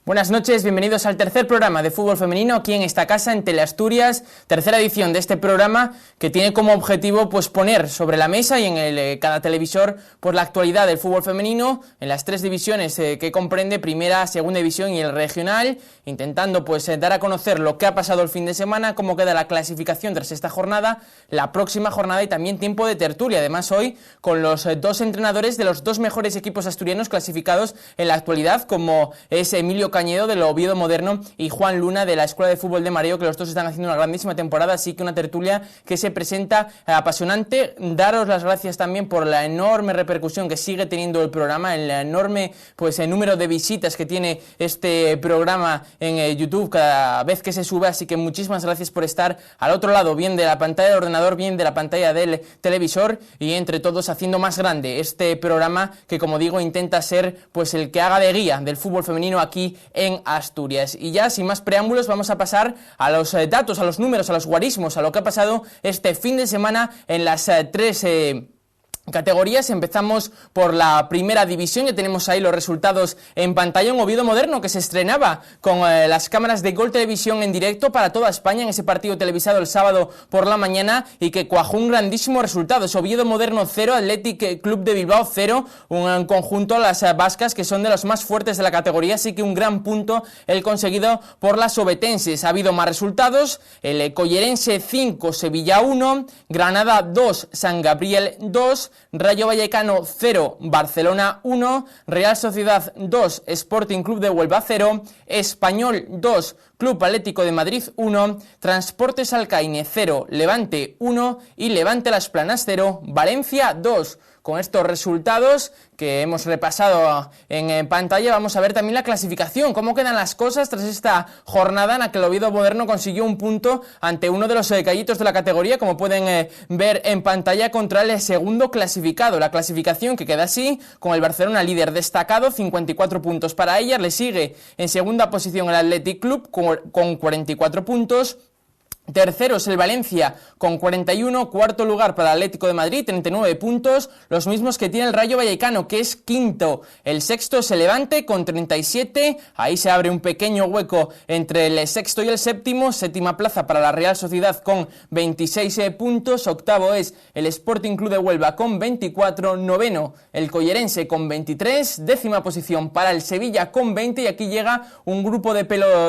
Buenas noches, bienvenidos al tercer programa de fútbol femenino aquí en esta casa, en Teleasturias, tercera edición de este programa que tiene como objetivo pues poner sobre la mesa y en cada televisor pues la actualidad del fútbol femenino en las tres divisiones que comprende primera, segunda división y el regional, intentando pues dar a conocer lo que ha pasado el fin de semana, cómo queda la clasificación tras esta jornada, la próxima jornada y también tiempo de tertulia, además hoy con los dos entrenadores de los dos mejores equipos asturianos clasificados en la actualidad, como es Emilio Cañedo del Oviedo Moderno y Juan Luna de la Escuela de Fútbol de Mareo, que los dos están haciendo una grandísima temporada, así que una tertulia que se presenta apasionante. Daros las gracias también por la enorme repercusión que sigue teniendo el programa, el enorme el número de visitas que tiene este programa en YouTube cada vez que se sube, así que muchísimas gracias por estar al otro lado, bien de la pantalla del ordenador, bien de la pantalla del televisor, y entre todos haciendo más grande este programa que, como digo, intenta ser pues el que haga de guía del fútbol femenino aquí en Asturias. Y ya sin más preámbulos vamos a pasar a los datos, a los números, a los guarismos, a lo que ha pasado este fin de semana en las tres categorías. Empezamos por la primera división, ya tenemos ahí los resultados en pantalla. Un Oviedo Moderno que se estrenaba con las cámaras de Gol Televisión en directo para toda España en ese partido televisado el sábado por la mañana y que cuajó un grandísimo resultado. Es Oviedo Moderno 0, Athletic Club de Bilbao 0, un conjunto, las vascas, que son de los más fuertes de la categoría, así que un gran punto el conseguido por las obetenses. Ha habido más resultados: el Collerense 5, Sevilla 1, Granada 2, San Gabriel 2, Rayo Vallecano 0, Barcelona 1, Real Sociedad 2, Sporting Club de Huelva 0, Español 2, Club Atlético de Madrid 1, Transportes Alcaine 0, Levante 1 y Levante Las Planas 0, Valencia 2. Con estos resultados que hemos repasado en pantalla, vamos a ver también la clasificación, cómo quedan las cosas tras esta jornada en la que el Oviedo Moderno consiguió un punto ante uno de los gallitos de la categoría, como pueden ver en pantalla, contra el segundo clasificado. La clasificación que queda así, con el Barcelona líder destacado, 54 puntos para ella, le sigue en segunda posición el Athletic Club con 44 puntos. Tercero es el Valencia con 41, cuarto lugar para el Atlético de Madrid, 39 puntos, los mismos que tiene el Rayo Vallecano, que es quinto. El sexto es el Levante con 37, ahí se abre un pequeño hueco entre el sexto y el séptimo, séptima plaza para la Real Sociedad con 26 puntos, octavo es el Sporting Club de Huelva con 24, noveno el Collerense con 23, décima posición para el Sevilla con 20, y aquí llega un grupo de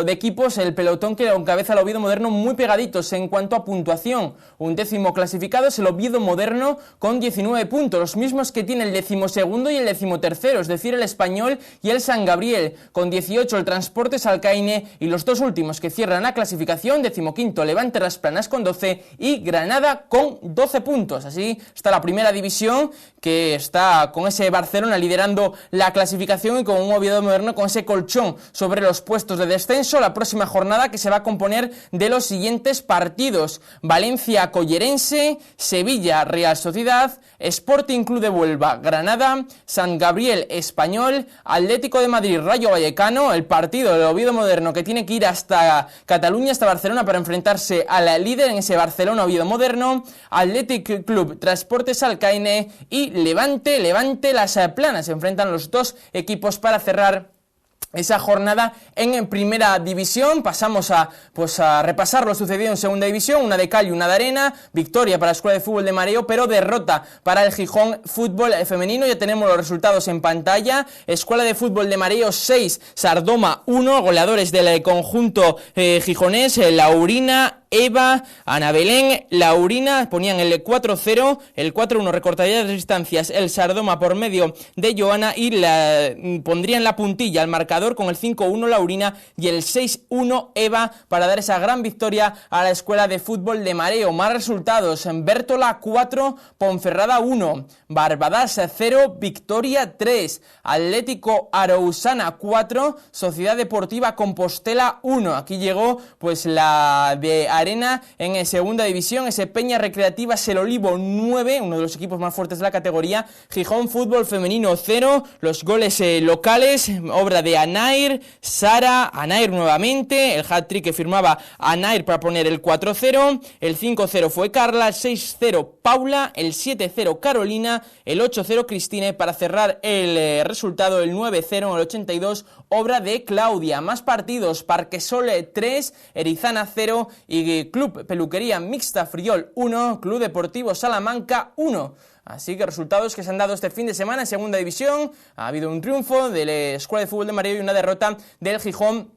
equipos, el pelotón que encabeza el Oviedo Moderno, muy pegadito en cuanto a puntuación. Un décimo clasificado es el Oviedo Moderno con 19 puntos, los mismos que tiene el decimosegundo y el decimotercero, es decir, el Español y el San Gabriel, con 18 el Transportes Alcaine, y los dos últimos que cierran la clasificación, decimoquinto Levante Las Planas con 12 y Granada con 12 puntos. Así está la primera división, que está con ese Barcelona liderando la clasificación y con un Oviedo Moderno con ese colchón sobre los puestos de descenso. La próxima jornada, que se va a componer de los siguientes partidos: Valencia Collerense, Sevilla Real Sociedad, Sporting Club de Huelva Granada, San Gabriel Español, Atlético de Madrid Rayo Vallecano, el partido del Oviedo Moderno que tiene que ir hasta Cataluña, hasta Barcelona, para enfrentarse a la líder en ese Barcelona Oviedo Moderno, Athletic Club Transportes Alcaine y Levante Las Planas. Se enfrentan los dos equipos para cerrar esa jornada en primera división. Pasamos a repasar lo sucedido en segunda división, una de cal y una de arena. Victoria para la Escuela de Fútbol de Mareo, pero derrota para el Gijón Fútbol Femenino. Ya tenemos los resultados en pantalla. Escuela de Fútbol de Mareo 6, Sardoma 1, goleadores del conjunto gijonés, Laurina, Eva, Ana Belén, Laurina ponían el 4-0, el 4-1 recortaría las distancias el Sardoma por medio de Joana, y pondrían la puntilla al marcador con el 5-1 Laurina y el 6-1 Eva para dar esa gran victoria a la Escuela de Fútbol de Mareo. Más resultados: en Bértola 4, Ponferrada 1, Barbadas 0, Victoria 3, Atlético Arousana 4, Sociedad Deportiva Compostela 1. Aquí llegó la de Arena. En segunda división, ese Peña Recreativa El Olivo 9, uno de los equipos más fuertes de la categoría. Gijón Fútbol Femenino 0, los goles locales, obra de Anair, Sara, Anair nuevamente, el hat-trick que firmaba Anair para poner el 4-0, el 5-0 fue Carla, el 6-0 Paula, el 7-0 Carolina, el 8-0 Cristine para cerrar el resultado, el 9-0 en el 82, obra de Claudia. Más partidos, Parquesol 3, Erizana 0 y Club Peluquería Mixta Friol 1, Club Deportivo Salamanca 1. Así que resultados que se han dado este fin de semana en segunda división. Ha habido un triunfo de la Escuela de Fútbol de Mareo y una derrota del Gijón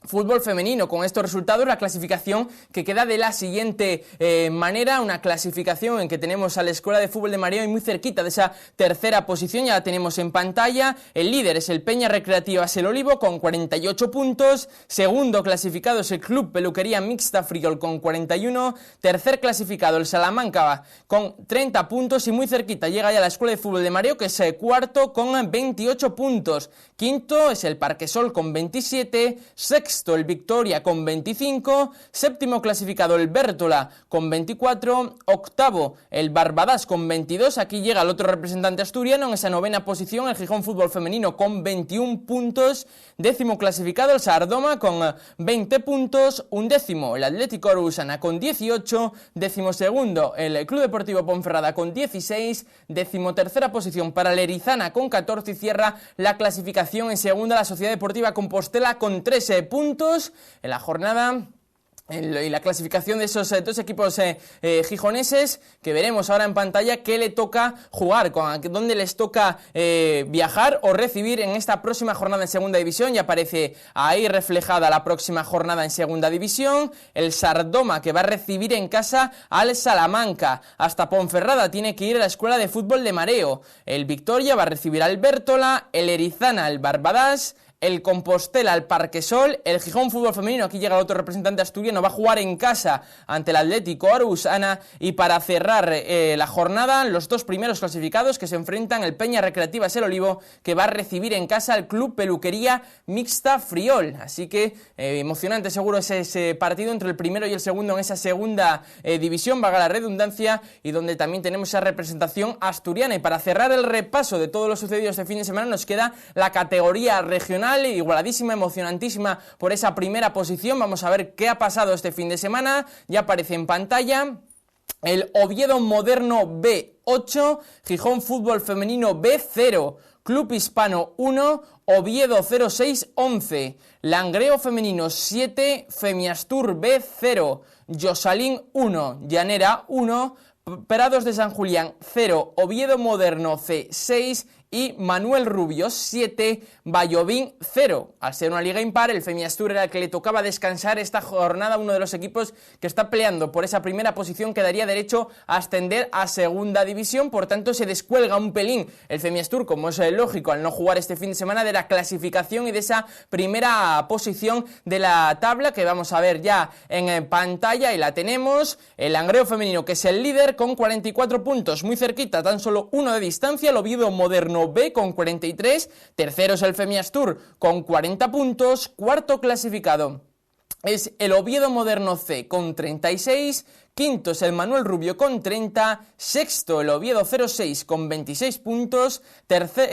Fútbol Femenino. Con estos resultados, la clasificación que queda de la siguiente manera, una clasificación en que tenemos a la Escuela de Fútbol de Mareo y muy cerquita de esa tercera posición, ya la tenemos en pantalla. El líder es el Peña Recreativa El Olivo con 48 puntos, segundo clasificado es el Club Peluquería Mixta Friol con 41, tercer clasificado el Salamanca con 30 puntos y muy cerquita llega ya la Escuela de Fútbol de Mareo, que es cuarto con 28 puntos, quinto es el Parquesol con 27, sexto el Victoria con 25, séptimo clasificado el Bértola con 24, octavo el Barbadas con 22, aquí llega el otro representante asturiano en esa novena posición, el Gijón Fútbol Femenino con 21 puntos, décimo clasificado el Sardoma con 20 puntos, undécimo el Atlético Orusana con 18, décimo segundo el Club Deportivo Ponferrada con 16, décimo tercera posición para el Erizana con 14 y cierra la clasificación en segunda la Sociedad Deportiva Compostela con 13 puntos en la jornada. Y la clasificación de esos dos equipos gijoneses, que veremos ahora en pantalla qué le toca jugar, dónde les toca viajar o recibir en esta próxima jornada en segunda división. Ya aparece ahí reflejada la próxima jornada en segunda división. El Sardoma, que va a recibir en casa al Salamanca. Hasta Ponferrada tiene que ir a la Escuela de Fútbol de Mareo. El Victoria va a recibir al Bértola, el Erizana al Barbadas, el Compostela al Parquesol, el Gijón Fútbol Femenino, aquí llega el otro representante asturiano, va a jugar en casa ante el Atlético Orusana. Y para cerrar la jornada, los dos primeros clasificados que se enfrentan, el Peña Recreativa El Olivo, que va a recibir en casa al Club Peluquería Mixta Friol. Así que emocionante seguro ese partido entre el primero y el segundo en esa segunda división, valga la redundancia, y donde también tenemos esa representación asturiana. Y para cerrar el repaso de todo lo sucedido este fin de semana, nos queda la categoría regional, igualadísima, emocionantísima por esa primera posición. Vamos a ver qué ha pasado este fin de semana. Ya aparece en pantalla el Oviedo Moderno B8, Gijón Fútbol Femenino B0, Club Hispano 1, Oviedo 06-11, Langreo Femenino 7, Femiastur B0, Yosalín 1, Llanera 1, Prados de San Julián 0, Oviedo Moderno C6 y Manuel Rubio 7, Vallovín 0. Al ser una liga impar, el Femiastur era el que le tocaba descansar esta jornada, uno de los equipos que está peleando por esa primera posición que daría derecho a ascender a segunda división. Por tanto, se descuelga un pelín el Femiastur, como es lógico, al no jugar este fin de semana, de la clasificación y de esa primera posición de la tabla, que vamos a ver ya en pantalla, y la tenemos. El Langreo Femenino, que es el líder con 44 puntos, muy cerquita, tan solo uno de distancia, el Oviedo Moderno B con 43, tercero es el Femiastur con 40 puntos, cuarto clasificado es el Oviedo Moderno C con 36, quinto es el Manuel Rubio con 30, sexto el Oviedo 06 con 26 puntos,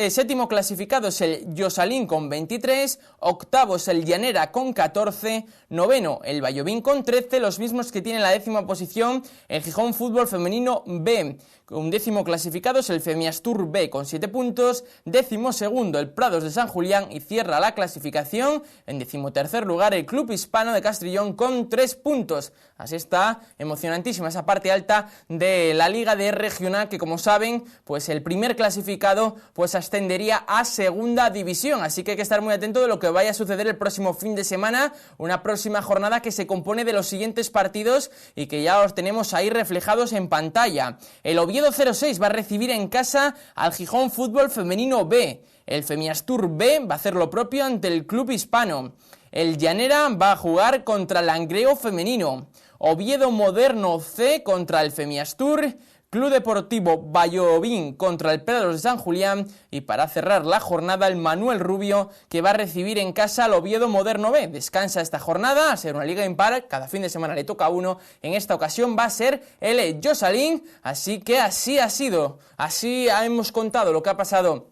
séptimo clasificado es el Yosalín con 23, octavo es el Llanera con 14, noveno el Vallovín con 13, los mismos que tienen la décima posición el Gijón Fútbol Femenino B. Un décimo clasificado es el Femiastur B con 7 puntos, décimo segundo el Prados de San Julián y cierra la clasificación en decimotercer lugar el Club Hispano de Castrillón con 3 puntos. Así está emocionantísima esa parte alta de la Liga de Regional, que como saben, pues el primer clasificado pues ascendería a segunda división, así que hay que estar muy atento de lo que vaya a suceder el próximo fin de semana, una próxima jornada que se compone de los siguientes partidos y que ya os tenemos ahí reflejados en pantalla. El Oviedo 06 va a recibir en casa al Gijón Fútbol Femenino B. El Femiastur B va a hacer lo propio ante el Club Hispano. El Llanera va a jugar contra el Langreo Femenino. Oviedo Moderno C contra el Femiastur. Club Deportivo Vallovín contra el Prados de San Julián, y para cerrar la jornada el Manuel Rubio, que va a recibir en casa al Oviedo Moderno B. Descansa esta jornada, a ser una liga impar, cada fin de semana le toca uno, en esta ocasión va a ser el Josalín, así que así ha sido, así hemos contado lo que ha pasado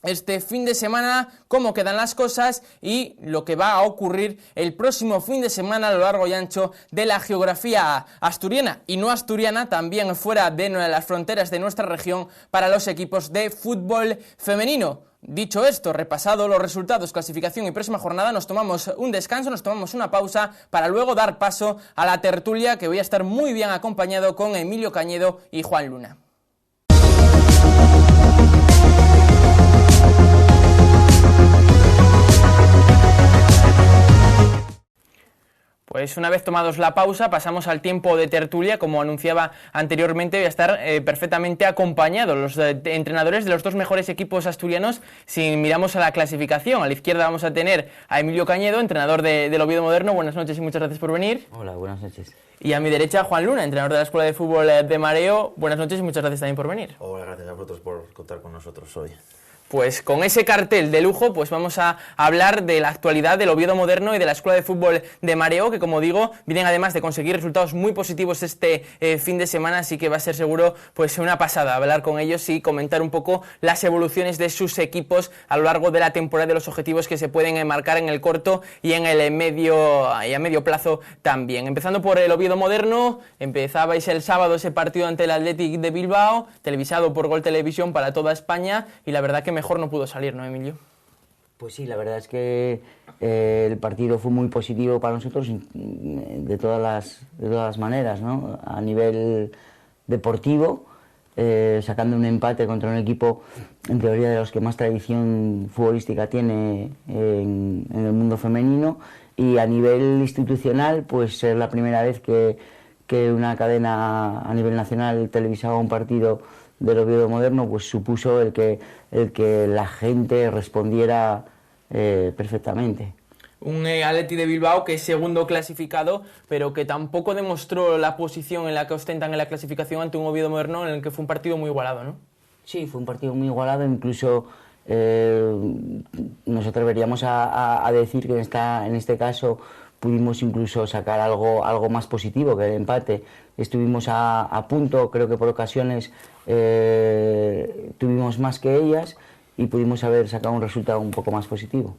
este fin de semana, cómo quedan las cosas y lo que va a ocurrir el próximo fin de semana a lo largo y ancho de la geografía asturiana y no asturiana, también fuera de las fronteras de nuestra región, para los equipos de fútbol femenino. Dicho esto, repasado los resultados, clasificación y próxima jornada, nos tomamos un descanso, nos tomamos una pausa para luego dar paso a la tertulia, que voy a estar muy bien acompañado con Emilio Cañedo y Juan Luna. Pues una vez tomados la pausa, pasamos al tiempo de tertulia. Como anunciaba anteriormente, voy a estar perfectamente acompañado, los entrenadores de los dos mejores equipos asturianos, si miramos a la clasificación. A la izquierda vamos a tener a Emilio Cañedo, entrenador del Oviedo Moderno. Buenas noches y muchas gracias por venir. Hola, buenas noches. Y a mi derecha, Juan Luna, entrenador de la Escuela de Fútbol de Mareo. Buenas noches y muchas gracias también por venir. Hola, gracias a vosotros por contar con nosotros hoy. Pues con ese cartel de lujo, pues vamos a hablar de la actualidad del Oviedo Moderno y de la Escuela de Fútbol de Mareo, que como digo, vienen además de conseguir resultados muy positivos este fin de semana, así que va a ser seguro pues una pasada hablar con ellos y comentar un poco las evoluciones de sus equipos a lo largo de la temporada, de los objetivos que se pueden marcar en el corto y en el medio plazo también. Empezando por el Oviedo Moderno, empezabais el sábado ese partido ante el Athletic de Bilbao, televisado por Gol Televisión para toda España, y la verdad que mejor no pudo salir, ¿no, Emilio? Pues sí, la verdad es que el partido fue muy positivo para nosotros de todas las maneras, ¿no? A nivel deportivo, sacando un empate contra un equipo, en teoría, de los que más tradición futbolística tiene en el mundo femenino, y a nivel institucional, pues es la primera vez que una cadena a nivel nacional televisaba un partido del Oviedo Moderno, pues supuso el que la gente respondiera perfectamente. Un Athletic de Bilbao que es segundo clasificado, pero que tampoco demostró la posición en la que ostentan en la clasificación ante un Oviedo Moderno en el que fue un partido muy igualado, ¿no? Sí, fue un partido muy igualado, incluso nos atreveríamos a decir que en este caso pudimos incluso sacar algo más positivo que el empate. Estuvimos a punto, creo que por ocasiones tuvimos más que ellas y pudimos haber sacado un resultado un poco más positivo.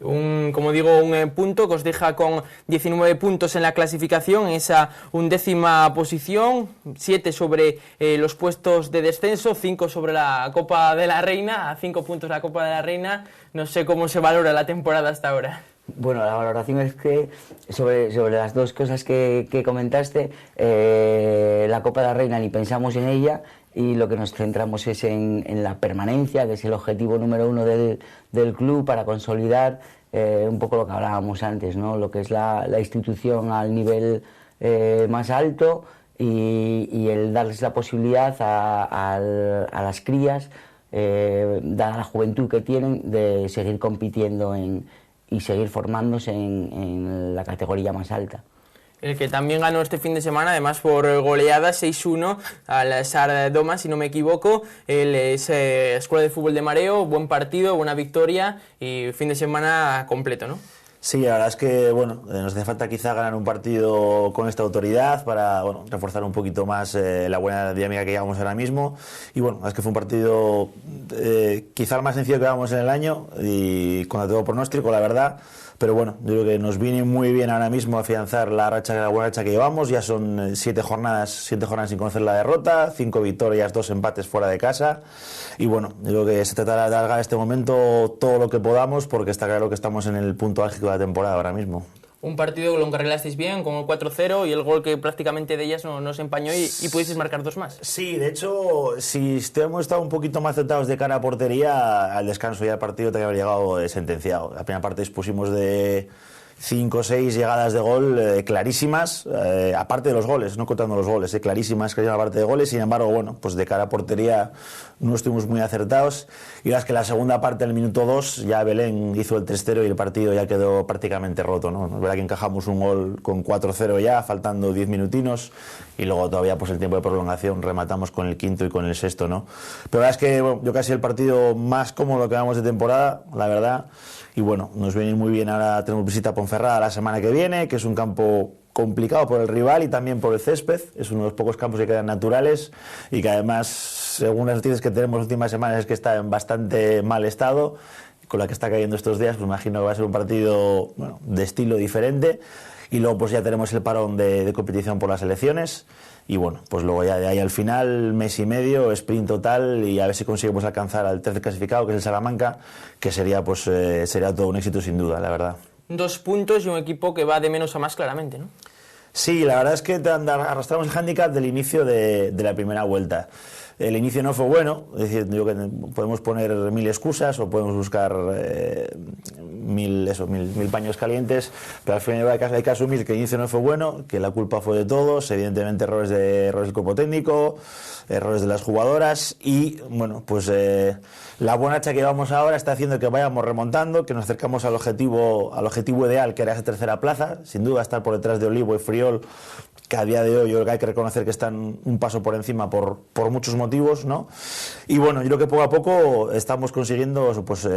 Como digo, un punto que os deja con 19 puntos en la clasificación, en esa 11ª posición, 7 sobre los puestos de descenso, 5 sobre la Copa de la Reina, a 5 puntos la Copa de la Reina. No sé cómo se valora la temporada hasta ahora. Bueno, la valoración es que sobre las dos cosas que comentaste, la Copa de la Reina ni pensamos en ella, y lo que nos centramos es en la permanencia, que es el objetivo número 1 del club, para consolidar un poco lo que hablábamos antes, ¿no? Lo que es la institución al nivel más alto, y el darles la posibilidad a las crías, dada la juventud que tienen, de seguir compitiendo y seguir formándose en la categoría más alta. El que también ganó este fin de semana, además por goleada 6-1 al Sardoma, si no me equivoco, es Escuela de Fútbol de Mareo. Buen partido, buena victoria y fin de semana completo, ¿no? Sí, la verdad es que nos hace falta quizá ganar un partido con esta autoridad para reforzar un poquito más la buena dinámica que llevamos ahora mismo. Y es que fue un partido quizá el más sencillo que llevamos en el año y contra todo pronóstico, la verdad. Pero yo creo que nos viene muy bien ahora mismo afianzar la buena racha que llevamos. Ya son 7 jornadas sin conocer la derrota, 5 victorias, 2 empates fuera de casa. Y yo creo que se trata de alargar este momento todo lo que podamos, porque está claro que estamos en el punto álgido de la temporada ahora mismo. Un partido que lo encarrilasteis bien, con el 4-0 y el gol que prácticamente de ellas no se empañó y pudisteis marcar 2 más. Sí, de hecho, si hemos estado un poquito más centrados de cara a portería, al descanso y al partido tenía que haber llegado sentenciado. La primera parte dispusimos de 5 o 6 llegadas de gol clarísimas, aparte de los goles, no contando los goles, clarísimas aparte de goles. Sin embargo, bueno, pues de cara a portería no estuvimos muy acertados, y es que la segunda parte, del minuto 2, ya Belén hizo el 3-0 y el partido ya quedó prácticamente roto, ¿no? Es verdad que encajamos un gol con 4-0 ya, faltando 10 minutinos, y luego todavía pues el tiempo de prolongación rematamos con el quinto y con el sexto, ¿no? Pero la verdad es que bueno, yo casi el partido más cómodo que vamos de temporada, la verdad. Y bueno, nos viene muy bien. Ahora tenemos visita a Ponferrada la semana que viene, que es un campo complicado por el rival y también por el césped. Es uno de los pocos campos que quedan naturales y que además, según las noticias que tenemos las últimas semanas, es que está en bastante mal estado. Con la que está cayendo estos días, pues imagino que va a ser un partido, bueno, de estilo diferente. Y luego pues ya tenemos el parón de competición por las elecciones. Y bueno, pues luego ya de ahí al final, mes y medio, sprint total, y a ver si conseguimos alcanzar al tercer clasificado, que es el Salamanca, que sería pues sería todo un éxito sin duda, la verdad. 2 puntos y un equipo que va de menos a más claramente, ¿no? Sí, la verdad es que arrastramos el hándicap del inicio de la primera vuelta. El inicio no fue bueno, es decir, digo que podemos poner 1000 excusas o podemos buscar 1000 paños calientes, pero al final hay que asumir que el inicio no fue bueno, que la culpa fue de todos, evidentemente errores del cuerpo técnico, errores de las jugadoras, y bueno, pues la buena hacha que llevamos ahora está haciendo que vayamos remontando, que nos acercamos al objetivo ideal, que era esa tercera plaza, sin duda estar por detrás de Olivo y Friol, que a día de hoy yo creo que hay que reconocer que están un paso por encima por muchos motivos, ¿no? Y bueno, yo creo que poco a poco estamos consiguiendo pues,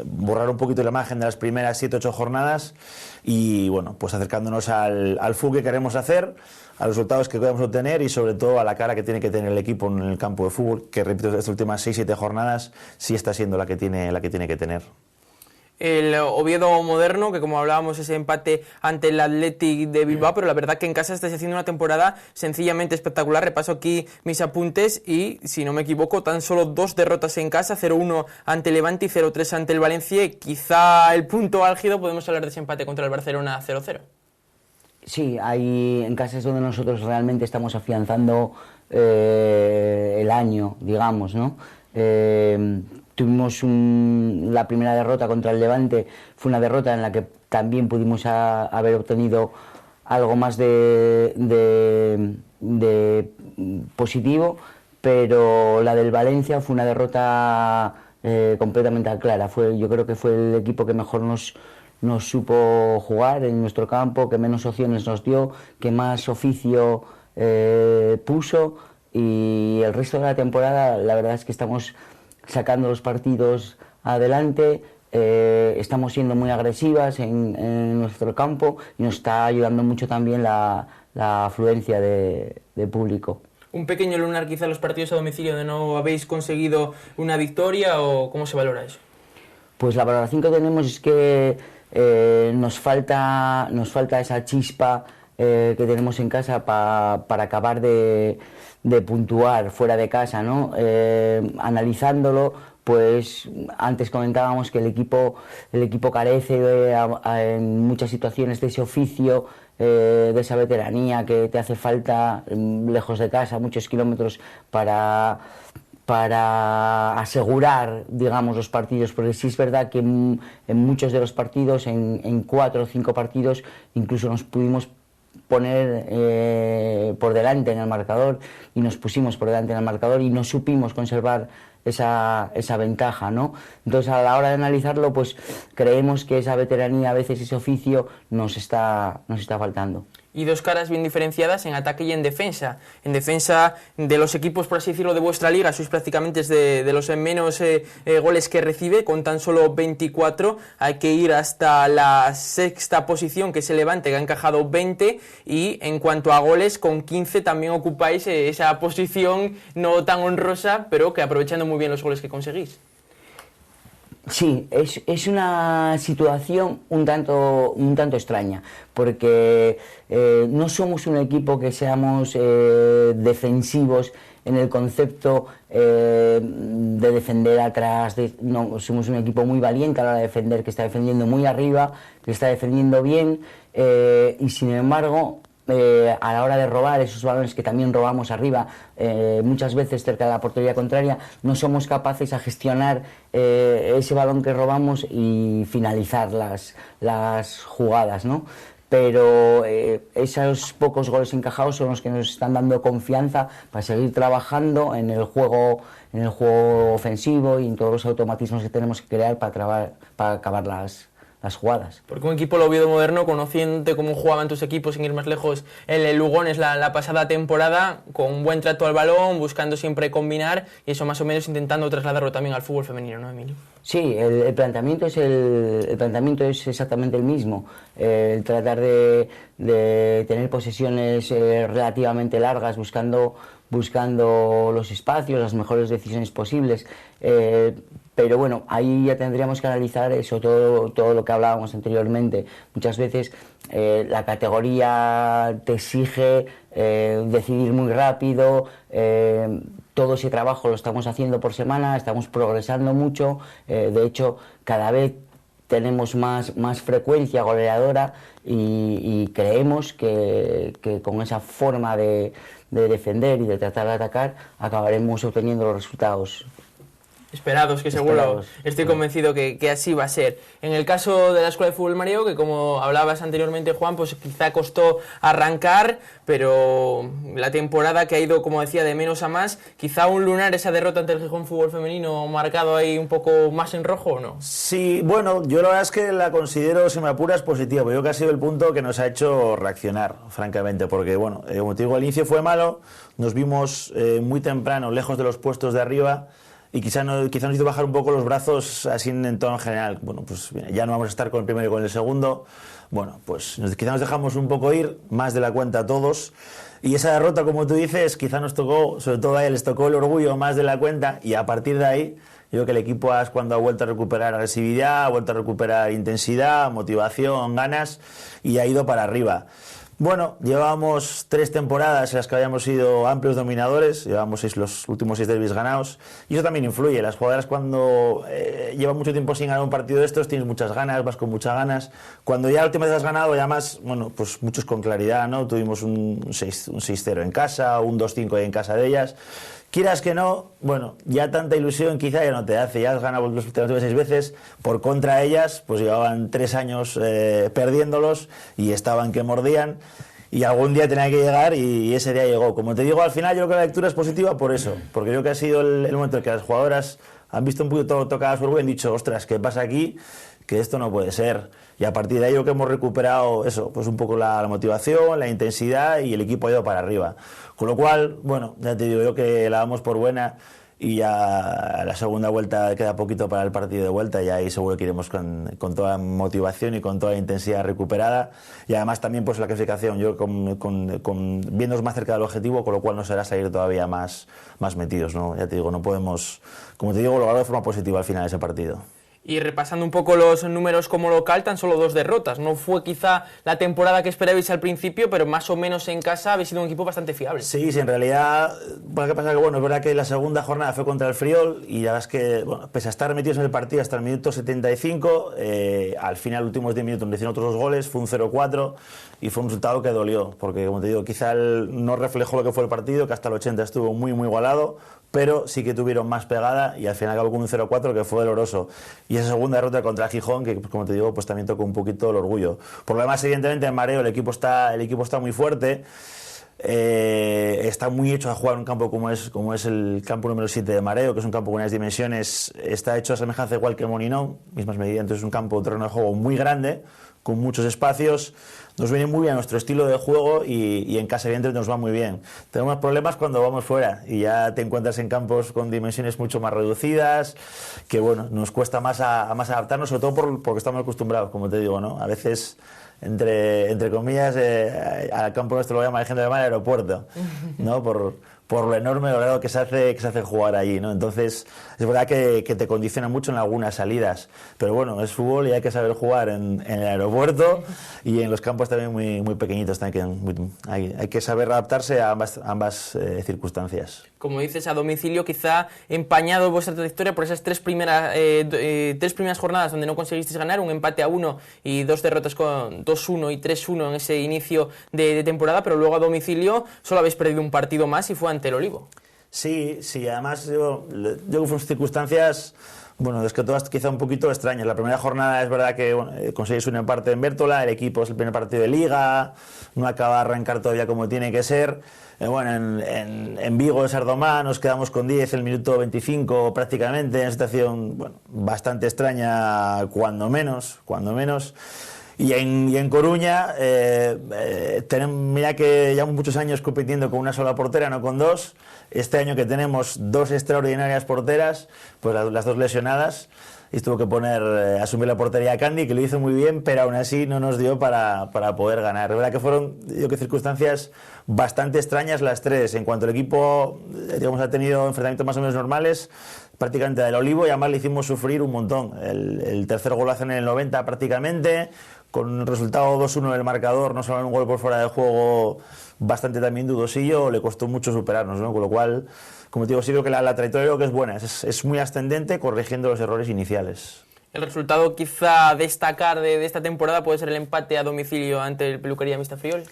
borrar un poquito la imagen de las primeras 7-8 jornadas y bueno, pues acercándonos al fútbol que queremos hacer, a los resultados que queremos obtener y sobre todo a la cara que tiene que tener el equipo en el campo de fútbol, que repito, estas últimas 6-7 jornadas sí está siendo la que tiene que tener. El Oviedo moderno, que como hablábamos, ese empate ante el Athletic de Bilbao, pero la verdad que en casa estáis haciendo una temporada sencillamente espectacular. Repaso aquí mis apuntes y, si no me equivoco, tan solo 2 derrotas en casa, 0-1 ante el Levante y 0-3 ante el Valencia. Y quizá el punto álgido, podemos hablar de ese empate contra el Barcelona 0-0. Sí, ahí en casa es donde nosotros realmente estamos afianzando el año, digamos, ¿no? Tuvimos la primera derrota contra el Levante, fue una derrota en la que también pudimos haber obtenido algo más de positivo, pero la del Valencia fue una derrota completamente clara. Yo creo que fue el equipo que mejor nos supo jugar en nuestro campo, que menos opciones nos dio, que más oficio puso, y el resto de la temporada la verdad es que estamos sacando los partidos adelante, estamos siendo muy agresivas en nuestro campo y nos está ayudando mucho también la afluencia de público. Un pequeño lunar quizá en los partidos a domicilio donde no habéis conseguido una victoria, ¿o cómo se valora eso? Pues la valoración que tenemos es que nos falta esa chispa que tenemos en casa para acabar de puntuar fuera de casa, ¿no? Analizándolo, pues antes comentábamos que el equipo carece en muchas situaciones de ese oficio, de esa veteranía que te hace falta lejos de casa, muchos kilómetros para asegurar, digamos, los partidos, porque sí es verdad que en muchos de los partidos, en 4 o 5 partidos, incluso nos pudimos poner por delante en el marcador, y nos pusimos por delante en el marcador y no supimos conservar esa ventaja, ¿no? Entonces, a la hora de analizarlo, pues creemos que esa veteranía, a veces ese oficio nos está faltando. Y 2 caras bien diferenciadas en ataque y en defensa. En defensa de los equipos, por así decirlo, de vuestra liga, sois prácticamente de los menos goles que recibe, con tan solo 24. Hay que ir hasta la 6ª posición, que es el Levante, que ha encajado 20. Y en cuanto a goles, con 15 también ocupáis esa posición no tan honrosa, pero que aprovechando muy bien los goles que conseguís. Sí, es una situación un tanto extraña, porque no somos un equipo que seamos defensivos en el concepto de defender atrás, no, somos un equipo muy valiente a la hora de defender, que está defendiendo muy arriba, que está defendiendo bien, y sin embargo a la hora de robar esos balones que también robamos arriba, muchas veces cerca de la portería contraria, no somos capaces a gestionar ese balón que robamos y finalizar las jugadas, ¿no? Pero esos pocos goles encajados son los que nos están dando confianza para seguir trabajando en el juego ofensivo y en todos los automatismos que tenemos que crear para acabar las jugadas. Porque un equipo lo Oviedo moderno, conociendo cómo jugaban tus equipos, sin ir más lejos, el Lugones la pasada temporada, con un buen trato al balón, buscando siempre combinar y eso más o menos intentando trasladarlo también al fútbol femenino, ¿no, Emilio? Sí, el planteamiento es exactamente el mismo, el tratar de tener posesiones relativamente largas, buscando los espacios, las mejores decisiones posibles, pero bueno, ahí ya tendríamos que analizar eso, todo lo que hablábamos anteriormente. Muchas veces la categoría te exige decidir muy rápido, todo ese trabajo lo estamos haciendo por semana, estamos progresando mucho, de hecho cada vez tenemos más frecuencia goleadora y creemos que con esa forma de defender y de tratar de atacar acabaremos obteniendo los resultados esperados, que seguro estoy convencido que así va a ser. En el caso de la Escuela de Fútbol Mareo, que como hablabas anteriormente, Juan, pues quizá costó arrancar, pero la temporada que ha ido, como decía, de menos a más, quizá un lunar, esa derrota ante el Gijón Fútbol Femenino, marcado ahí un poco más en rojo, ¿o no? Sí, bueno, yo la verdad es que la considero, si me apuras, positiva, porque yo creo que ha sido el punto que nos ha hecho reaccionar, francamente, porque, bueno, como te digo, el inicio fue malo, nos vimos muy temprano, lejos de los puestos de arriba, y quizá nos hizo bajar un poco los brazos así en tono general. Bueno, pues ya no vamos a estar con el primero y con el segundo. Bueno, pues quizá nos dejamos un poco ir, más de la cuenta todos. Y esa derrota, como tú dices, quizá nos tocó, sobre todo a él, les tocó el orgullo más de la cuenta. Y a partir de ahí, yo creo que el equipo es cuando ha vuelto a recuperar agresividad, ha vuelto a recuperar intensidad, motivación, ganas, y ha ido para arriba. Bueno, llevábamos 3 temporadas en las que habíamos sido amplios dominadores, llevábamos los últimos 6 derbis ganados, y eso también influye. Las jugadoras cuando llevan mucho tiempo sin ganar un partido de estos, tienes muchas ganas, vas con muchas ganas. Cuando ya la última vez has ganado, ya más, bueno, pues muchos con claridad, ¿no? Tuvimos un 6-0 en casa, un 2-5 en casa de ellas. Quieras que no, bueno, ya tanta ilusión quizá ya no te hace, ya has ganado los últimos 6 veces, por contra ellas, pues llevaban 3 años perdiéndolos y estaban que mordían, y algún día tenía que llegar y ese día llegó. Como te digo, al final yo creo que la lectura es positiva por eso, porque creo que ha sido el momento en que las jugadoras han visto un poquito tocada su orgullo y han dicho, ostras, ¿qué pasa aquí? Que esto no puede ser. Y a partir de ahí creo que hemos recuperado eso, pues un poco la motivación, la intensidad, y el equipo ha ido para arriba. Con lo cual, bueno, ya te digo yo que la damos por buena, y ya la segunda vuelta queda poquito para el partido de vuelta, y ahí seguro que iremos con toda la motivación y con toda la intensidad recuperada, y además también pues la clasificación, yo viéndonos más cerca del objetivo, con lo cual nos hará salir todavía más metidos, ¿no? Ya te digo, no podemos, como te digo, lograrlo de forma positiva al final ese partido. Y repasando un poco los números como local, tan solo 2 derrotas. No fue quizá la temporada que esperabais al principio, pero más o menos en casa habéis sido un equipo bastante fiable. Sí, en realidad, bueno, ¿qué pasa? Que bueno, es verdad que la segunda jornada fue contra el Friol, y ya ves que, bueno, pese a estar metidos en el partido hasta el minuto 75, al final, últimos 10 minutos, nos hicieron otros 2 goles, fue un 0-4, y fue un resultado que dolió, porque como te digo, quizá no reflejó lo que fue el partido, que hasta el 80 estuvo muy igualado, pero sí que tuvieron más pegada, y al final acabó con un 0-4 que fue doloroso. Y esa segunda derrota contra Gijón, que como te digo, pues también tocó un poquito el orgullo. Por lo demás, evidentemente, en Mareo el equipo está muy fuerte, está muy hecho a jugar un campo como es el campo número 7 de Mareo, que es un campo con unas dimensiones, está hecho a semejanza igual que Molinón, mismas medidas, entonces es un campo, terreno de juego muy grande, con muchos espacios. Nos viene muy bien nuestro estilo de juego, y en casa evidentemente nos va muy bien. Tenemos problemas cuando vamos fuera y ya te encuentras en campos con dimensiones mucho más reducidas, que bueno, nos cuesta más adaptarnos, sobre todo porque estamos acostumbrados, como te digo, ¿no? A veces, entre comillas, al campo nuestro lo llama la gente de mal aeropuerto, ¿no? por lo enorme logrado que se hace jugar allí, ¿no? Entonces, es verdad que te condiciona mucho en algunas salidas, pero bueno, es fútbol y hay que saber jugar en el aeropuerto y en los campos también muy pequeñitos, hay que saber adaptarse a ambas circunstancias. Como dices, a domicilio, quizá empañado vuestra trayectoria por esas tres primeras jornadas donde no conseguisteis ganar, un empate a 1 y 2 derrotas con 2-1 y 3-1 en ese inicio de temporada, pero luego a domicilio solo habéis perdido un partido más y fue ante el Olivo. Sí, además yo fueron circunstancias, bueno, es que todas quizá un poquito extrañas. La primera jornada es verdad que conseguís un empate en Bértola, el equipo es el primer partido de Liga, no acaba de arrancar todavía como tiene que ser. Bueno, en Vigo, en Sardomá, nos quedamos con 10 el minuto 25 prácticamente, en una situación bastante extraña, cuando menos. Y en Coruña, mira que llevamos muchos años compitiendo con una sola portera, no con dos. Este año que tenemos dos extraordinarias porteras, pues las dos lesionadas, y tuvo que asumir la portería a Candy, que lo hizo muy bien, pero aún así no nos dio para poder ganar. La verdad que fueron, circunstancias bastante extrañas las tres. En cuanto al equipo, ha tenido enfrentamientos más o menos normales, prácticamente del Olivo, y además le hicimos sufrir un montón. El tercer gol lo hacen en el 90 prácticamente, con el resultado 2-1 en el marcador, no solo un gol por fuera de juego bastante también dudosillo, le costó mucho superarnos, ¿no? Con lo cual, como te digo, sí creo que la trayectoria creo que es buena, es muy ascendente, corrigiendo los errores iniciales. El resultado quizá a destacar de esta temporada puede ser el empate a domicilio ante el Peluquería Mixta Friol.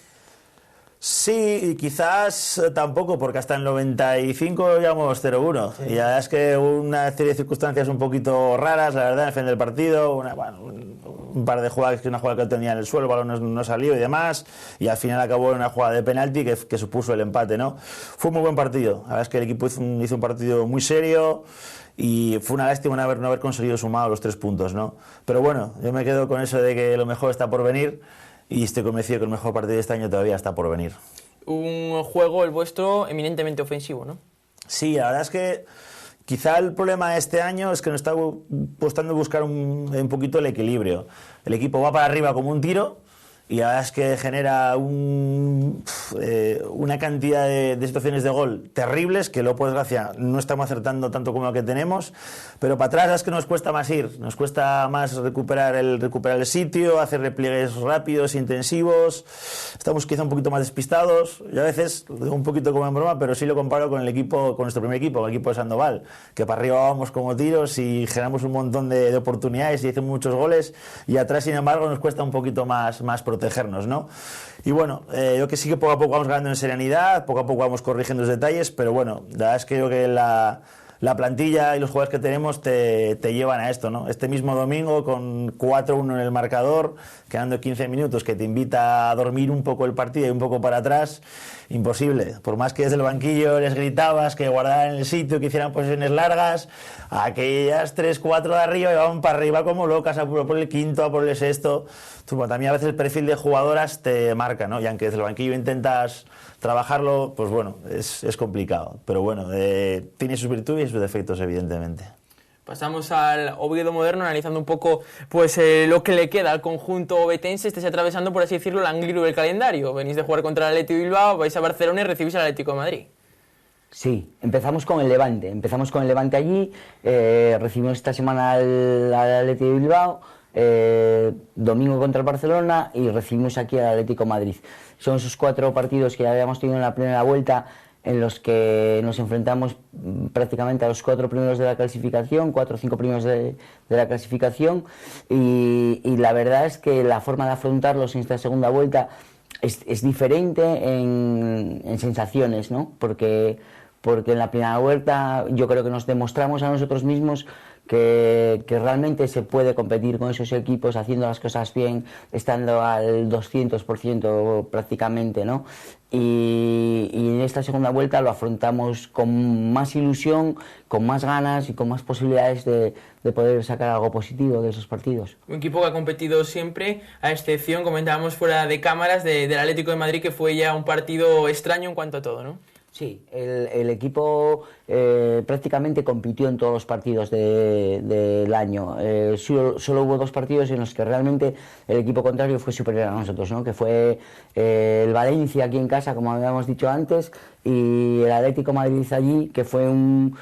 Sí, quizás tampoco, porque hasta el 95 llevamos 0-1. Sí. Y la verdad es que una serie de circunstancias un poquito raras, la verdad, en el fin del partido, un par de jugadas, una jugada que tenía en el suelo, el balón no salió y demás, y al final acabó en una jugada de penalti que supuso el empate, ¿no? Fue un muy buen partido, la verdad es que el equipo hizo un partido muy serio, y fue una lástima no haber conseguido sumar los 3 puntos, ¿no? Pero bueno, yo me quedo con eso de que lo mejor está por venir. Y estoy convencido que el mejor partido de este año todavía está por venir. Un juego, el vuestro, eminentemente ofensivo, ¿no? Sí, la verdad es que quizá el problema de este año es que nos está costando buscar un poquito el equilibrio. El equipo va para arriba como un tiro y la verdad es que genera una cantidad de situaciones de gol terribles que, por desgracia, no estamos acertando tanto como lo que tenemos, pero para atrás es que nos cuesta más nos cuesta más recuperar el sitio, hacer repliegues rápidos, intensivos, estamos quizá un poquito más despistados. Yo a veces lo digo un poquito como en broma, pero sí lo comparo con nuestro primer equipo, el equipo de Sandoval, que para arriba vamos como tiros y generamos un montón de oportunidades y hacemos muchos goles, y atrás, sin embargo, nos cuesta un poquito más protegernos, ¿no? Y bueno, yo que sí que poco a poco vamos ganando en serenidad, poco a poco vamos corrigiendo los detalles, pero bueno, la verdad es que creo que la plantilla y los jugadores que tenemos te llevan a esto, ¿no? Este mismo domingo, con 4-1 en el marcador, quedando 15 minutos, que te invita a dormir un poco el partido y un poco para atrás, imposible. Por más que desde el banquillo les gritabas que guardaran el sitio, que hicieran posiciones largas, aquellas 3-4 de arriba iban para arriba como locas, a por el quinto, a por el sexto. También a veces el perfil de jugadoras te marca, ¿no? Y aunque desde el banquillo intentas trabajarlo, pues bueno, es complicado. Pero bueno, tiene sus virtudes y sus defectos, evidentemente. Pasamos al Oviedo moderno, analizando un poco pues lo que le queda al conjunto ovetense. Estáis atravesando, por así decirlo, el ángulo del calendario. Venís de jugar contra el Athletic Bilbao, vais a Barcelona y recibís al Atlético de Madrid. Sí, empezamos con el Levante allí, recibimos esta semana al Athletic de Bilbao, domingo contra el Barcelona y recibimos aquí al Atlético de Madrid. Son esos 4 partidos que ya habíamos tenido en la primera vuelta, en los que nos enfrentamos prácticamente a los 4 primeros de la clasificación, 4 o 5 primeros de la clasificación, y la verdad es que la forma de afrontarlos en esta segunda vuelta es diferente en sensaciones, ¿no? Porque en la primera vuelta yo creo que nos demostramos a nosotros mismos que realmente se puede competir con esos equipos haciendo las cosas bien, estando al 200% prácticamente, ¿no? Y en esta segunda vuelta lo afrontamos con más ilusión, con más ganas y con más posibilidades de poder sacar algo positivo de esos partidos. Un equipo que ha competido siempre, a excepción, comentábamos fuera de cámaras, del Atlético de Madrid, que fue ya un partido extraño en cuanto a todo, ¿no? Sí, el equipo prácticamente compitió en todos los partidos del año. Solo hubo 2 partidos en los que realmente el equipo contrario fue superior a nosotros, ¿no? Que fue el Valencia aquí en casa, como habíamos dicho antes, y el Atlético Madrid allí, que fue un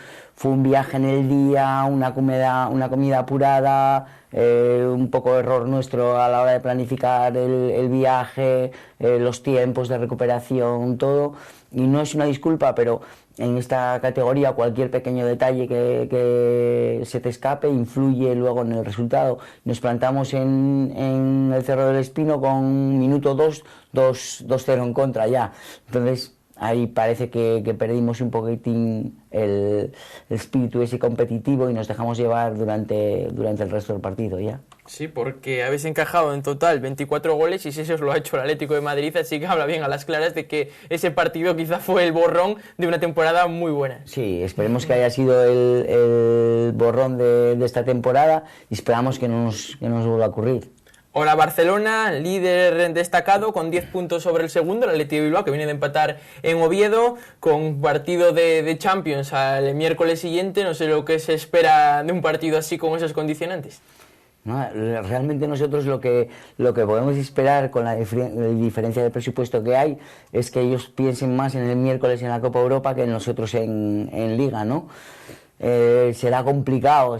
viaje en el día, una comida apurada, un poco de error nuestro a la hora de planificar el viaje, los tiempos de recuperación, todo. Y no es una disculpa, pero en esta categoría cualquier pequeño detalle que se te escape influye luego en el resultado. Nos plantamos en el Cerro del Espino con minuto 2-0 en contra ya. Entonces ahí parece que perdimos un poquitín el espíritu ese competitivo y nos dejamos llevar durante el resto del partido ya. Sí, porque habéis encajado en total 24 goles y si eso os lo ha hecho el Atlético de Madrid, así que habla bien a las claras de que ese partido quizá fue el borrón de una temporada muy buena. Sí, esperemos que haya sido el borrón de esta temporada y esperamos que no nos vuelva a ocurrir. Ahora Barcelona, líder destacado con 10 puntos sobre el segundo, el Athletic de Bilbao, que viene de empatar en Oviedo, con partido de Champions al miércoles siguiente. No sé lo que se espera de un partido así con esos condicionantes. No, realmente nosotros lo que podemos esperar con la diferencia de presupuesto que hay es que ellos piensen más en el miércoles en la Copa Europa que nosotros en Liga, ¿no? Será complicado.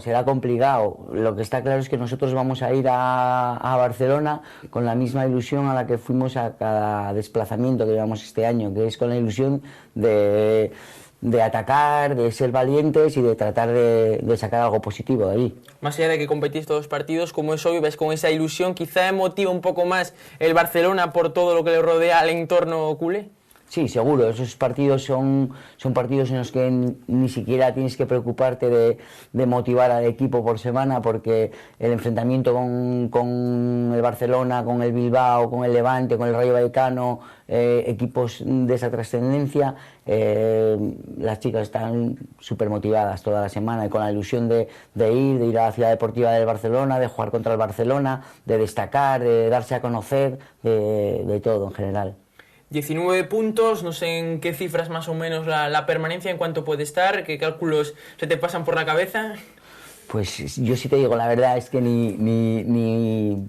Lo que está claro es que nosotros vamos a ir a Barcelona con la misma ilusión a la que fuimos a cada desplazamiento que llevamos este año, que es con la ilusión de atacar, de ser valientes y de tratar de sacar algo positivo de ahí. Más allá de que competís todos los partidos, como es obvio, ves con esa ilusión, quizá emotiva un poco más el Barcelona por todo lo que le rodea al entorno culé. Sí, seguro, esos partidos son partidos en los que ni siquiera tienes que preocuparte de motivar al equipo por semana, porque el enfrentamiento con el Barcelona, con el Bilbao, con el Levante, con el Rayo Vallecano, equipos de esa trascendencia, las chicas están súper motivadas toda la semana y con la ilusión de ir a la ciudad deportiva del Barcelona, de jugar contra el Barcelona, de destacar, de darse a conocer, de todo en general. 19 puntos, no sé en qué cifras más o menos la permanencia, en cuánto puede estar, qué cálculos se te pasan por la cabeza. Pues yo sí te digo, la verdad es que ni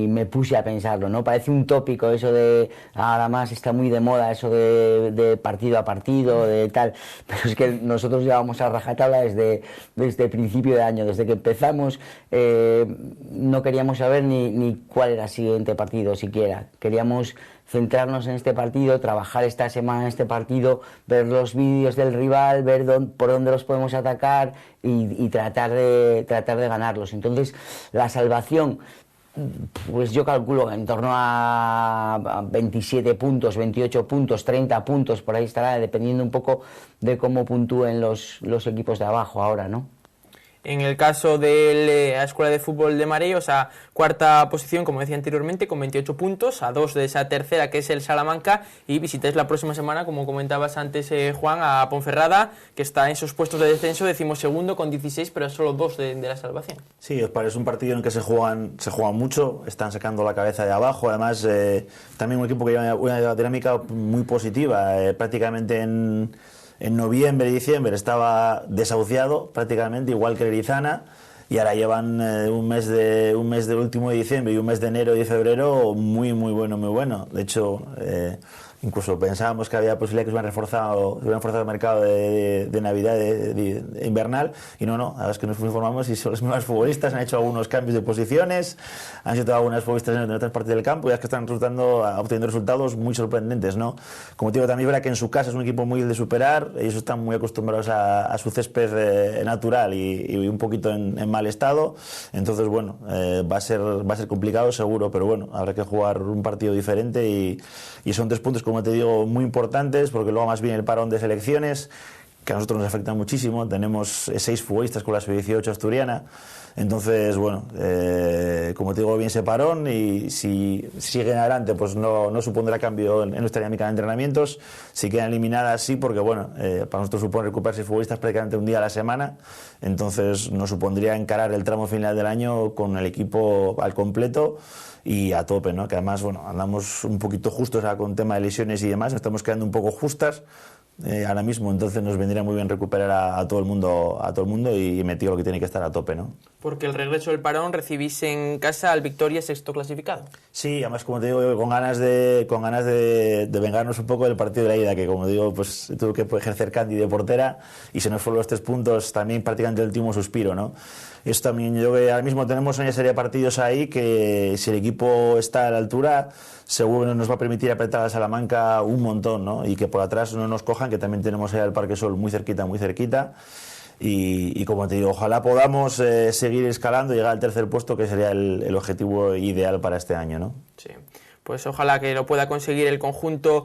me puse a pensarlo, ¿no? Parece un tópico eso de, ahora más está muy de moda eso de partido a partido, de tal, pero es que nosotros llevamos a rajatabla desde el principio de año, desde que empezamos, no queríamos saber ni cuál era el siguiente partido siquiera, queríamos centrarnos en este partido, trabajar esta semana en este partido, ver los vídeos del rival, ver por dónde los podemos atacar y tratar de ganarlos. Entonces, la salvación, pues yo calculo en torno a 27 puntos, 28 puntos, 30 puntos, por ahí estará, dependiendo un poco de cómo puntúen los equipos de abajo ahora, ¿no? En el caso de la Escuela de Fútbol de Mareos, a cuarta posición, como decía anteriormente, con 28 puntos, a 2 de esa tercera, que es el Salamanca, y visitáis la próxima semana, como comentabas antes, Juan, a Ponferrada, que está en esos puestos de descenso, 12º con 16, pero solo 2 de la salvación. Sí, os parece un partido en el que se juegan mucho, están sacando la cabeza de abajo, además también un equipo que lleva una dinámica muy positiva, prácticamente en noviembre y diciembre estaba desahuciado prácticamente, igual que el Erizana, y ahora llevan un mes del último de diciembre y un mes de enero y de febrero muy bueno. De hecho, incluso pensábamos que había posibilidad que se hubieran reforzado el mercado de Navidad de invernal, y no, la verdad es que nos informamos y son los mismos futbolistas, han hecho algunos cambios de posiciones, han sido algunas futbolistas en otras partes del campo y es que están obteniendo resultados muy sorprendentes, ¿no? Como te digo, también es verdad que en su casa es un equipo muy de superar, ellos están muy acostumbrados a su césped natural y un poquito en mal estado, entonces bueno, va a ser complicado seguro, pero bueno, habrá que jugar un partido diferente y son 3 puntos, como te digo, muy importantes, porque luego más bien el parón de selecciones, que a nosotros nos afectan muchísimo. Tenemos 6 futbolistas con la sub-18 asturiana. Entonces, bueno, como te digo, bien ese parón, y si siguen adelante, pues no supondrá cambio en nuestra dinámica de entrenamientos. Si quedan eliminadas, sí, porque bueno, para nosotros supone recuperar 6 futbolistas prácticamente un día a la semana. Entonces nos supondría encarar el tramo final del año con el equipo al completo y a tope, ¿no? Que además, bueno, andamos un poquito justos con tema de lesiones y demás, nos estamos quedando un poco justas ahora mismo, entonces nos vendría muy bien recuperar a todo el mundo y metido lo que tiene que estar a tope, ¿no? Porque el regreso del parón recibís en casa al Victoria, sexto clasificado. Sí, además, como te digo, con ganas de vengarnos un poco del partido de la ida, que como digo, pues tuve que ejercer Candy de portera y se nos fueron los 3 puntos también prácticamente el último suspiro, ¿no? Eso también, yo creo que ahora mismo tenemos una serie de partidos ahí que, si el equipo está a la altura, seguro nos va a permitir apretar a Salamanca un montón, ¿no? Y que por atrás no nos cojan, que también tenemos ahí al Parque Sol muy cerquita. Y como te digo, ojalá podamos seguir escalando y llegar al tercer puesto, que sería el objetivo ideal para este año, ¿no? Sí. Pues ojalá que lo pueda conseguir el conjunto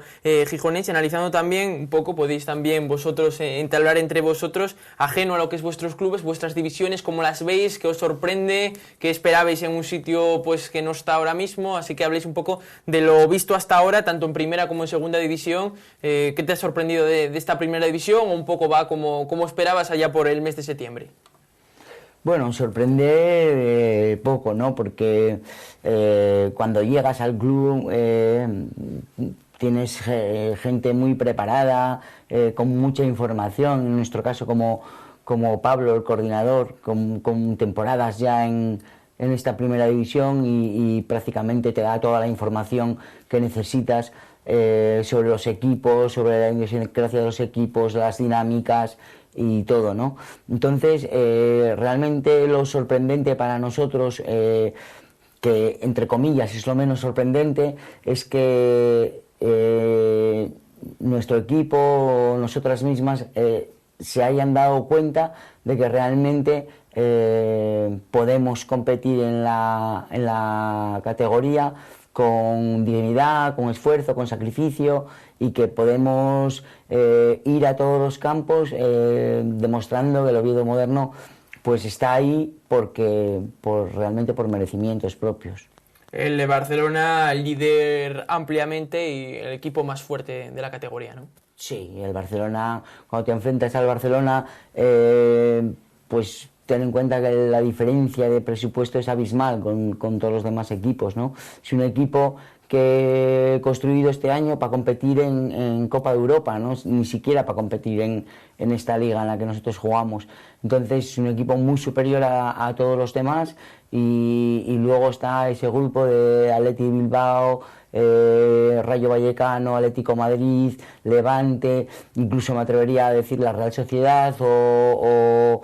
gijonés. Analizando también un poco, podéis también vosotros entablar entre vosotros, ajeno a lo que es vuestros clubes, vuestras divisiones, cómo las veis, qué os sorprende, qué esperabais en un sitio pues que no está ahora mismo. Así que habléis un poco de lo visto hasta ahora, tanto en primera como en segunda división. ¿Qué te ha sorprendido de esta primera división, o un poco va como esperabas allá por el mes de septiembre? Bueno, sorprende poco, ¿no? Porque cuando llegas al club tienes gente muy preparada, con mucha información. En nuestro caso, como Pablo, el coordinador, con temporadas ya en esta primera división, y prácticamente te da toda la información que necesitas sobre los equipos, sobre la idiosincrasia de los equipos, las dinámicas y todo, ¿no? Entonces, realmente lo sorprendente para nosotros, que entre comillas es lo menos sorprendente, es que nuestro equipo, nosotras mismas, se hayan dado cuenta de que realmente podemos competir en la categoría con dignidad, con esfuerzo, con sacrificio, y que podemos ir a todos los campos demostrando que el Oviedo moderno pues está ahí realmente por merecimientos propios. El de Barcelona, líder ampliamente y el equipo más fuerte de la categoría, ¿no? Sí, el Barcelona, cuando te enfrentas al Barcelona, pues ten en cuenta que la diferencia de presupuesto es abismal con todos los demás equipos, ¿no? Es un equipo que he construido este año para competir en Copa de Europa, ¿no? Ni siquiera para competir en esta liga en la que nosotros jugamos. Entonces es un equipo muy superior a todos los demás, y luego está ese grupo de Athletic Bilbao, Rayo Vallecano, Atlético Madrid, Levante, incluso me atrevería a decir la Real Sociedad o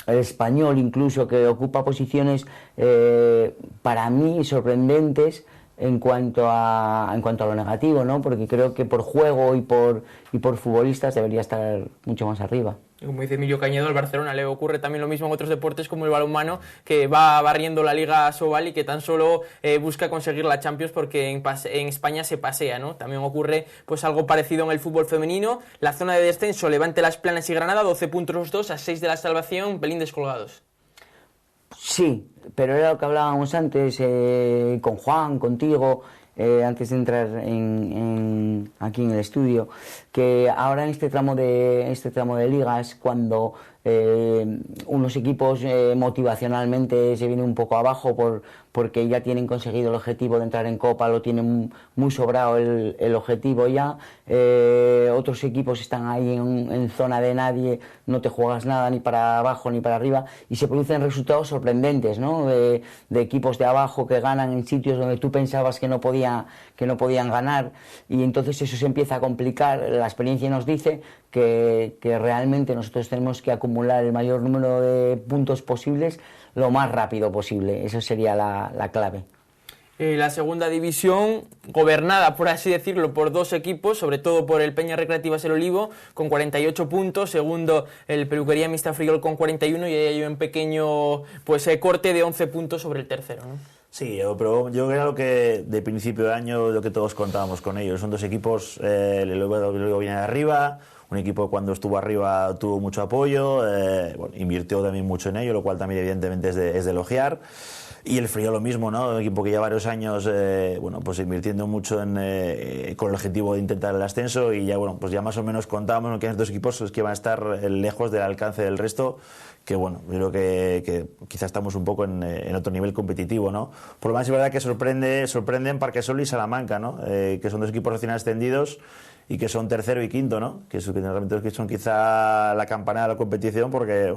el Español, incluso, que ocupa posiciones para mí sorprendentes en cuanto a lo negativo, ¿no? Porque creo que por juego y por futbolistas debería estar mucho más arriba. Como dice Emilio Cañedo, al Barcelona le ocurre también lo mismo en otros deportes como el balonmano, que va barriendo la Liga Sobal y que tan solo busca conseguir la Champions porque en España se pasea, ¿no? También ocurre pues algo parecido en el fútbol femenino. La zona de descenso, Levante, Las Planas y Granada, 12 puntos los dos, a 6 de la salvación, pelín descolgados. Sí, pero era lo que hablábamos antes con Juan, contigo, antes de entrar aquí en el estudio, que ahora en este tramo de ligas, cuando unos equipos motivacionalmente se vienen un poco abajo porque ya tienen conseguido el objetivo de entrar en Copa, lo tienen muy sobrado el objetivo ya, otros equipos están ahí en zona de nadie, no te juegas nada ni para abajo ni para arriba, y se producen resultados sorprendentes, ¿no? De equipos de abajo que ganan en sitios donde tú pensabas que no podían ganar, y entonces eso se empieza a complicar. La experiencia nos dice que realmente nosotros tenemos que acumular el mayor número de puntos posibles lo más rápido posible. Eso sería la clave. La segunda división, gobernada, por así decirlo, por dos equipos, sobre todo por el Peñas Recreativas El Olivo, con 48 puntos, segundo el Peluquería Mixta Friol con 41, y hay un pequeño corte de 11 puntos sobre el tercero, ¿no? Sí, pero yo creo lo que de principio de año, lo que todos contábamos con ellos, son dos equipos, el Olivo viene de arriba, un equipo que cuando estuvo arriba tuvo mucho apoyo, invirtió también mucho en ello, lo cual también evidentemente es de elogiar. Y el Friol lo mismo, ¿no? Un equipo que lleva varios años pues invirtiendo mucho con el objetivo de intentar el ascenso, y ya más o menos contábamos que estos equipos es que van a estar lejos del alcance del resto, que yo creo que quizás estamos un poco en otro nivel competitivo, ¿no? Por lo menos es verdad que sorprenden Parquesol y Salamanca, ¿no? Que son dos equipos recién ascendidos y que son tercero y quinto, ¿no? Que realmente son quizá la campanada de la competición, porque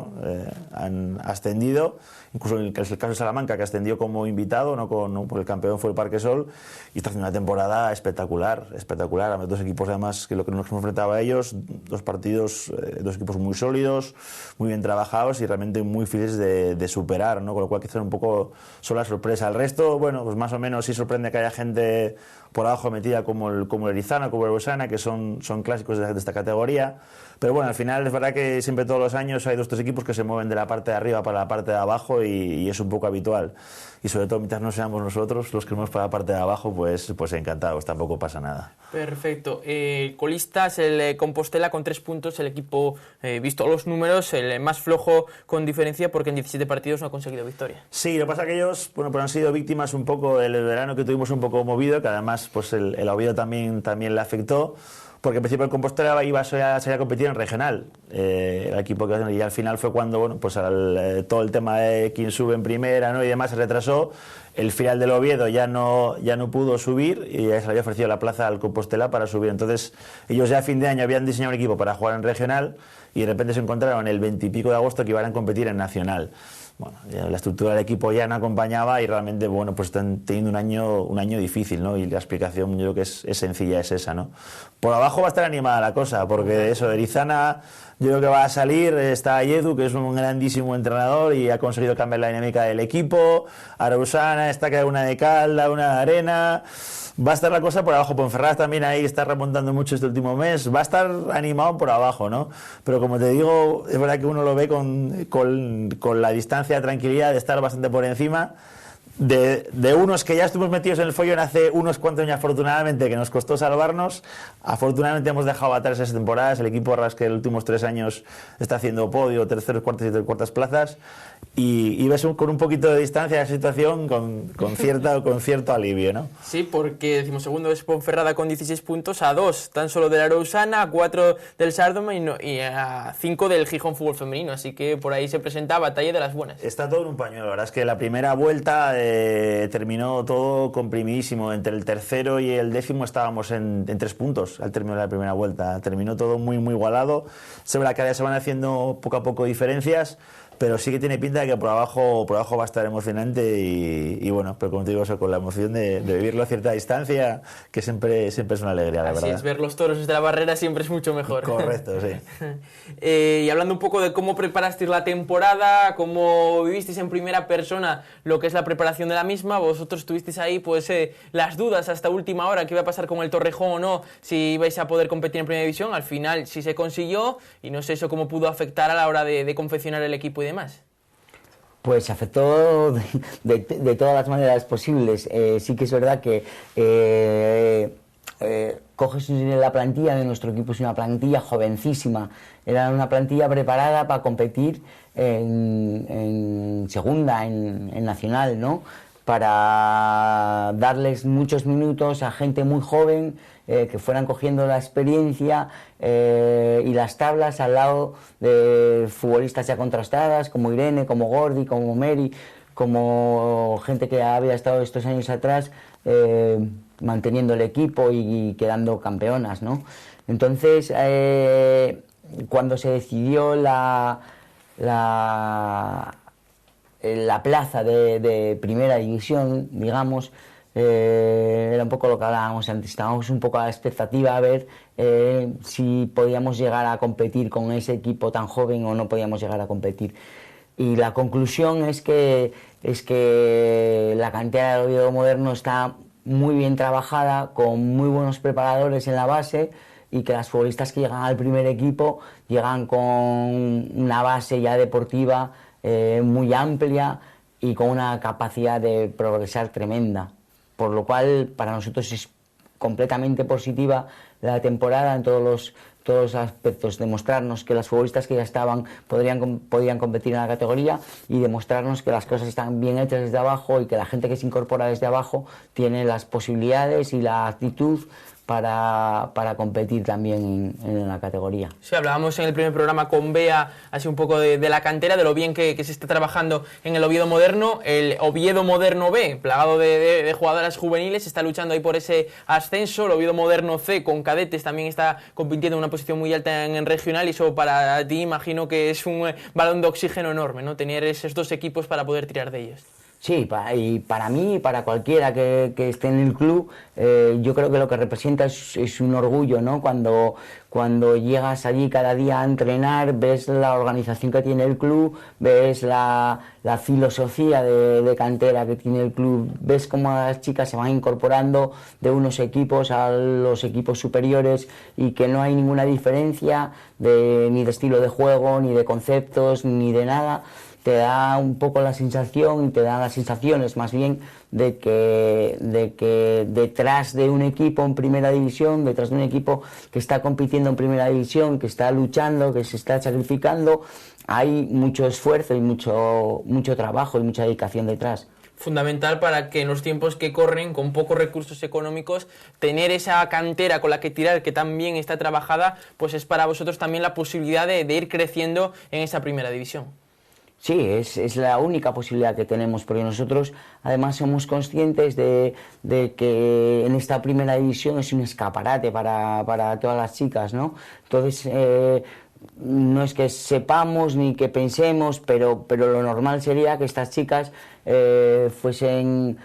han ascendido, incluso en el caso de Salamanca, que ascendió como invitado, ¿no? Porque el campeón fue el Parquesol, y está haciendo una temporada espectacular. A dos equipos, además, que lo que nos hemos enfrentado a ellos, dos partidos, dos equipos muy sólidos, muy bien trabajados y realmente muy difíciles de superar, ¿no? Con lo cual quizás un poco son la sorpresa. El resto, pues más o menos sí sorprende que haya gente por abajo metida como el Erizana, como el Bosana, que son clásicos de esta categoría. Pero al final es verdad que siempre, todos los años, hay dos o tres equipos que se mueven de la parte de arriba para la parte de abajo, y es un poco habitual. Y sobre todo mientras no seamos nosotros los que vamos para la parte de abajo, pues encantados, tampoco pasa nada. Perfecto. Colistas, el Compostela con 3 puntos, el equipo, visto los números, el más flojo con diferencia, porque en 17 partidos no ha conseguido victoria. Sí, lo que pasa es que ellos pues han sido víctimas un poco del verano que tuvimos un poco movido, que además pues el Oviedo también le afectó, porque al principio el Compostela iba a salir a competir en regional, el equipo y al final fue cuando todo el tema de quién sube en primera, ¿no? Y demás se retrasó. El final del Oviedo ya no pudo subir, y ya se le había ofrecido la plaza al Compostela para subir. Entonces ellos ya a fin de año habían diseñado un equipo para jugar en regional, y de repente se encontraron el 20 y pico de agosto que iban a competir en nacional. La estructura del equipo ya no acompañaba, y realmente pues están teniendo un año difícil, ¿no? Y la explicación, yo creo que es sencilla, es esa, ¿no? Por abajo va a estar animada la cosa, porque Erizana, yo creo que va a salir, está Yedu, que es un grandísimo entrenador y ha conseguido cambiar la dinámica del equipo. Arausana está que una de cal, una de arena. Va a estar la cosa por abajo. Ponferrada también ahí está remontando mucho este último mes. Va a estar animado por abajo, ¿no? Pero como te digo, es verdad que uno lo ve con la distancia, tranquilidad de estar bastante por encima de unos que ya estuvimos metidos en el follón hace unos cuantos años, afortunadamente, que nos costó salvarnos. Afortunadamente hemos dejado atrás esas temporadas. El equipo Rasque en los últimos 3 años está haciendo podio, terceros, cuartos y cuartas plazas, y ves con un poquito de distancia la situación con cierto alivio, ¿no? Sí, porque decimosegundo es Ponferrada con 16 puntos, a 2 tan solo del Arausana, a 4 del Sardoma y a 5 del Gijón Fútbol Femenino, así que por ahí se presenta batalla de las buenas. Está todo en un pañuelo. La verdad es que la primera vuelta terminó todo comprimidísimo. Entre el tercero y el décimo estábamos en 3 puntos al término de la primera vuelta. Terminó todo muy, muy igualado. Se ve que cada día se van haciendo poco a poco diferencias, pero sí que tiene pinta de que por abajo va a estar emocionante, y pero como te digo, eso, con la emoción de vivirlo a cierta distancia, que siempre es una alegría, la verdad. Así es, ver los toros desde la barrera siempre es mucho mejor. Correcto, sí. Y hablando un poco de cómo preparasteis la temporada, cómo vivisteis en primera persona lo que es la preparación de la misma, vosotros tuvisteis ahí las dudas hasta última hora, qué iba a pasar con el Torrejón o no, si ibais a poder competir en primera división. Al final sí se consiguió, y no sé eso cómo pudo afectar a la hora de confeccionar el equipo y demás. Pues afectó de todas las maneras posibles. Sí que es verdad que coges la plantilla de nuestro equipo, es una plantilla jovencísima, era una plantilla preparada para competir en segunda, en nacional, ¿no? Para darles muchos minutos a gente muy joven, que fueran cogiendo la experiencia y las tablas al lado de futbolistas ya contrastadas como Irene, como Gordi, como Mary, como gente que había estado estos años atrás manteniendo el equipo y quedando campeonas, ¿no? Entonces, cuando se decidió la plaza de primera división, digamos, era un poco lo que hablábamos antes, estábamos un poco a la expectativa a ver si podíamos llegar a competir con ese equipo tan joven o no podíamos llegar a competir. Y la conclusión es que la cantera del Oviedo Moderno está muy bien trabajada, con muy buenos preparadores en la base, y que las futbolistas que llegan al primer equipo llegan con una base ya deportiva muy amplia y con una capacidad de progresar tremenda. Por lo cual, para nosotros es completamente positiva la temporada en todos los aspectos, demostrarnos que las futbolistas que ya estaban podían competir en la categoría, y demostrarnos que las cosas están bien hechas desde abajo, y que la gente que se incorpora desde abajo tiene las posibilidades y la actitud para competir también en la categoría. Sí, hablábamos en el primer programa con Bea así un poco de la cantera, de lo bien que se está trabajando en el Oviedo Moderno. El Oviedo Moderno B, plagado de jugadoras juveniles, está luchando ahí por ese ascenso. El Oviedo Moderno C, con cadetes, también está compitiendo en una posición muy alta en regional, y eso para ti imagino que es un balón de oxígeno enorme, ¿no? Tener esos dos equipos para poder tirar de ellos. Sí, y para mí y para cualquiera que esté en el club, yo creo que lo que representa es un orgullo, ¿no? Cuando llegas allí cada día a entrenar, ves la organización que tiene el club, ves la filosofía de cantera que tiene el club, ves cómo las chicas se van incorporando de unos equipos a los equipos superiores, y que no hay ninguna diferencia ni de estilo de juego, ni de conceptos, ni de nada. Te da un poco la sensación, y te da las sensaciones más bien, de que detrás de un equipo en primera división, detrás de un equipo que está compitiendo en primera división, que está luchando, que se está sacrificando, hay mucho esfuerzo y mucho trabajo y mucha dedicación detrás. Fundamental para que en los tiempos que corren, con pocos recursos económicos, tener esa cantera con la que tirar, que también está trabajada, pues es para vosotros también la posibilidad de ir creciendo en esa primera división. Sí, es la única posibilidad que tenemos, porque nosotros además somos conscientes de que en esta primera división es un escaparate para todas las chicas, ¿no? Entonces, no es que sepamos ni que pensemos, pero lo normal sería que estas chicas fuesen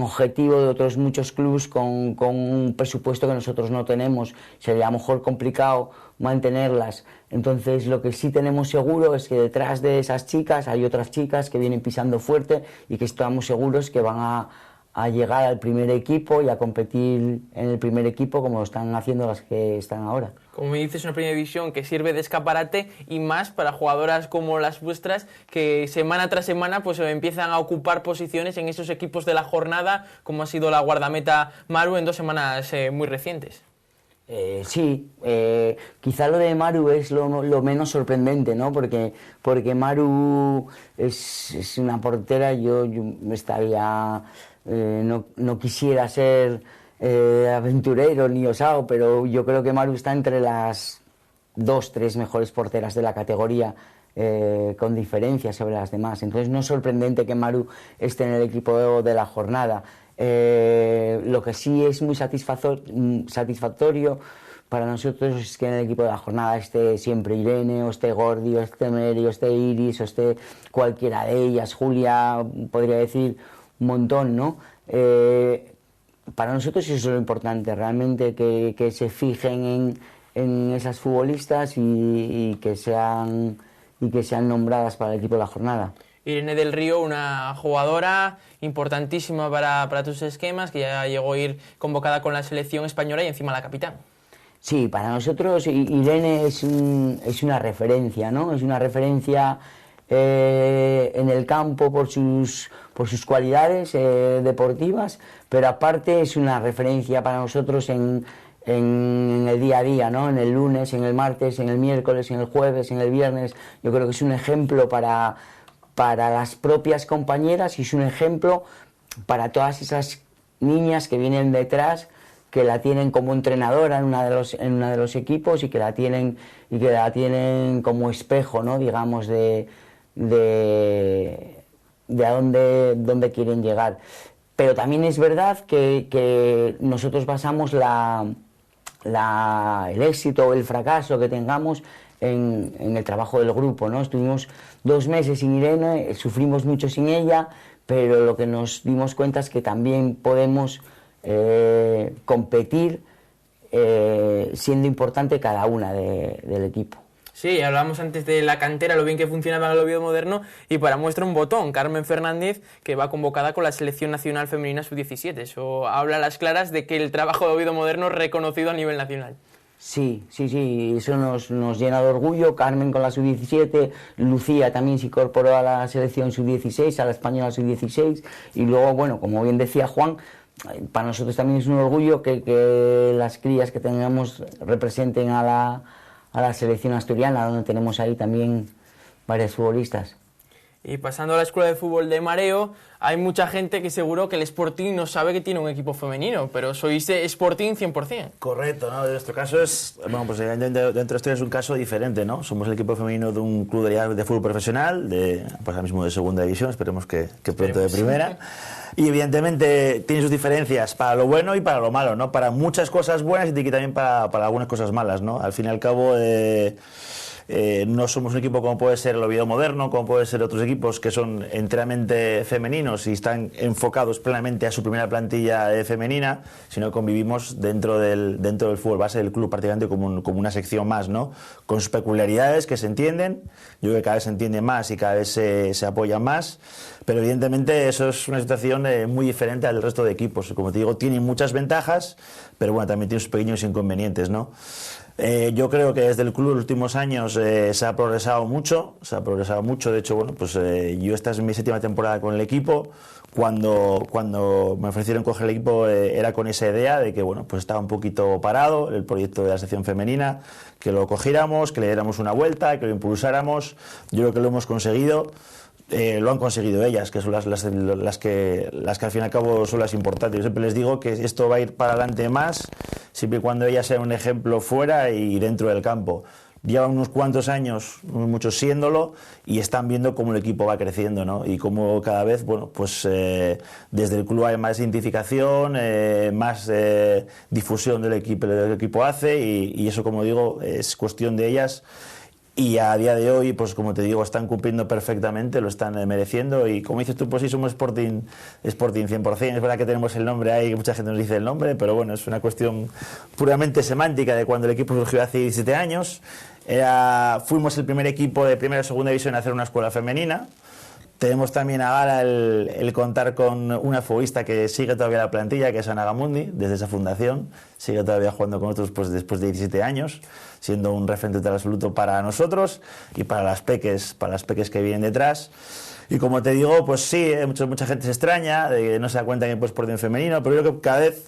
objetivo de otros muchos clubes con un presupuesto que nosotros no tenemos. Sería a lo mejor complicado mantenerlas. Entonces, lo que sí tenemos seguro es que detrás de esas chicas hay otras chicas que vienen pisando fuerte, y que estamos seguros que van a llegar al primer equipo y a competir en el primer equipo, como lo están haciendo las que están ahora. Como me dices, una primera división que sirve de escaparate, y más para jugadoras como las vuestras, que semana tras semana pues empiezan a ocupar posiciones en esos equipos de la jornada, como ha sido la guardameta Maru en 2 semanas muy recientes. Sí, quizá lo de Maru es lo menos sorprendente, ¿no? Porque Maru es una portera. Yo estaría, no quisiera ser aventurero ni osado, pero yo creo que Maru está entre las 2-3 mejores porteras de la categoría, con diferencia sobre las demás. Entonces no es sorprendente que Maru esté en el equipo de la jornada. Lo que sí es muy satisfactorio para nosotros es que en el equipo de la jornada esté siempre Irene, o esté Gordi, o esté Mary, o esté Iris, o esté cualquiera de ellas, Julia, podría decir un montón, ¿no? Para nosotros eso es lo importante, realmente, que se fijen en esas futbolistas y que sean nombradas para el equipo de la jornada. Irene del Río, una jugadora importantísima para tus esquemas, que ya llegó a ir convocada con la selección española y encima la capitán. Sí, para nosotros Irene es una referencia, ¿no? Es una referencia en el campo por sus cualidades deportivas, pero aparte es una referencia para nosotros en el día a día, ¿no? En el lunes, en el martes, en el miércoles, en el jueves, en el viernes. Yo creo que es un ejemplo para las propias compañeras, y es un ejemplo para todas esas niñas que vienen detrás, que la tienen como entrenadora en uno de los equipos, y que la tienen como espejo, ¿no? Digamos, de a dónde quieren llegar. Pero también es verdad que nosotros basamos el éxito o el fracaso que tengamos en el trabajo del grupo, ¿no? Estuvimos 2 meses sin Irene, sufrimos mucho sin ella, pero lo que nos dimos cuenta es que también podemos competir siendo importante cada una del equipo. Sí, hablábamos antes de la cantera, lo bien que funcionaba en el Oviedo Moderno, y para muestra un botón, Carmen Fernández, que va convocada con la Selección Nacional Femenina Sub-17. Eso habla a las claras de que el trabajo de Oviedo Moderno es reconocido a nivel nacional. Sí, eso nos llena de orgullo. Carmen con la Sub-17, Lucía también se incorporó a la selección Sub-16, a la española Sub-16, y luego, bueno, como bien decía Juan, para nosotros también es un orgullo que las crías que tengamos representen a la selección asturiana, donde tenemos ahí también varias futbolistas. Y pasando a la Escuela de Fútbol de Mareo, hay mucha gente que seguro que el Sporting no sabe que tiene un equipo femenino, pero sois Sporting 100%. Correcto, ¿no? En nuestro caso es, bueno, pues dentro de esto es un caso diferente, ¿no? Somos el equipo femenino de un club de fútbol profesional, pues ahora mismo de segunda división, esperemos que pronto de primera. Y evidentemente tiene sus diferencias para lo bueno y para lo malo, ¿no? Para muchas cosas buenas y también para algunas cosas malas, ¿no? Al fin y al cabo, no somos un equipo como puede ser el Oviedo Moderno, como puede ser otros equipos que son enteramente femeninos y están enfocados plenamente a su primera plantilla femenina, sino que convivimos dentro del fútbol base del club prácticamente como una sección más, ¿no? Con sus peculiaridades que se entienden, yo creo que cada vez se entiende más y cada vez se apoyan más, pero evidentemente eso es una situación muy diferente al resto de equipos. Como te digo, tienen muchas ventajas, pero bueno, también tiene sus pequeños inconvenientes, ¿no? Yo creo que desde el club en los últimos años se ha progresado mucho, de hecho, bueno, pues yo esta es mi 7ª temporada con el equipo. Cuando me ofrecieron coger el equipo era con esa idea de que, bueno, pues estaba un poquito parado el proyecto de la sección femenina, que lo cogiéramos, que le diéramos una vuelta, que lo impulsáramos. Yo creo que lo hemos conseguido. Lo han conseguido ellas, que son las que al fin y al cabo son las importantes. Yo siempre les digo que esto va a ir para adelante más, siempre y cuando ellas sean un ejemplo fuera y dentro del campo. Llevan unos cuantos años, muchos siéndolo, y están viendo cómo el equipo va creciendo, ¿no? Y cómo cada vez, bueno, pues desde el club hay más identificación, más difusión del equipo hace, y eso, como digo, es cuestión de ellas. Y a día de hoy, pues como te digo, están cumpliendo perfectamente, lo están mereciendo, y como dices tú, pues sí, somos Sporting 100%. Es verdad que tenemos el nombre ahí, que mucha gente nos dice el nombre, pero bueno, es una cuestión puramente semántica de cuando el equipo surgió hace 17 años. Fuimos el primer equipo de primera o segunda división a hacer una escuela femenina. Tenemos también ahora el contar con una futbolista que sigue todavía la plantilla, que es Ana Gamundi, desde esa fundación, sigue todavía jugando con nosotros pues, después de 17 años, siendo un referente total absoluto para nosotros y para las peques que vienen detrás. Y como te digo, pues sí, mucha gente se extraña, no se da cuenta que pues por en femenino, pero yo creo que cada vez,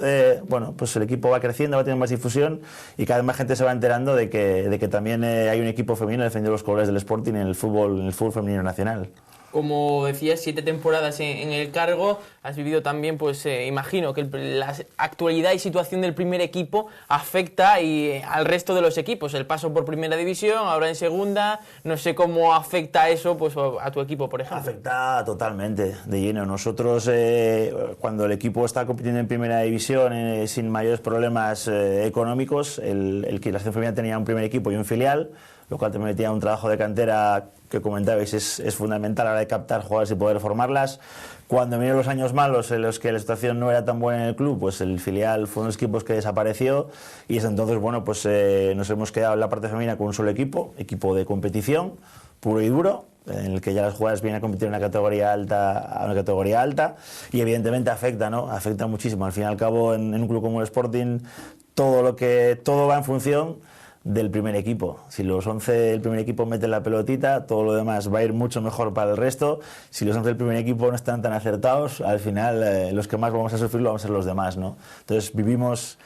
bueno, pues el equipo va creciendo, va teniendo más difusión y cada vez más gente se va enterando de que también hay un equipo femenino defendiendo los colores del Sporting en el fútbol femenino nacional. Como decías, 7 temporadas en el cargo, has vivido también, pues imagino que la actualidad y situación del primer equipo afecta al resto de los equipos. El paso por primera división, ahora en segunda, no sé cómo afecta eso pues a tu equipo, por ejemplo. Afecta totalmente, de lleno. Nosotros, cuando el equipo está compitiendo en primera división sin mayores problemas económicos, la selección femenina tenía un primer equipo y un filial, lo cual te metía un trabajo de cantera que comentabais es fundamental a la hora de captar jugadores y poder formarlas. Cuando vinieron los años malos en los que la situación no era tan buena en el club, pues el filial fue uno de los equipos que desapareció y desde entonces, bueno, pues nos hemos quedado en la parte femenina con un solo equipo de competición, puro y duro, en el que ya las jugadoras vienen a competir en una categoría alta y evidentemente afecta, ¿no? Afecta muchísimo. Al fin y al cabo, en un club como el Sporting, todo va en función del primer equipo. Si los 11 del primer equipo meten la pelotita, todo lo demás va a ir mucho mejor para el resto. Si los 11 del primer equipo no están tan acertados, al final los que más vamos a sufrir vamos a ser los demás, ¿no? Entonces vivimos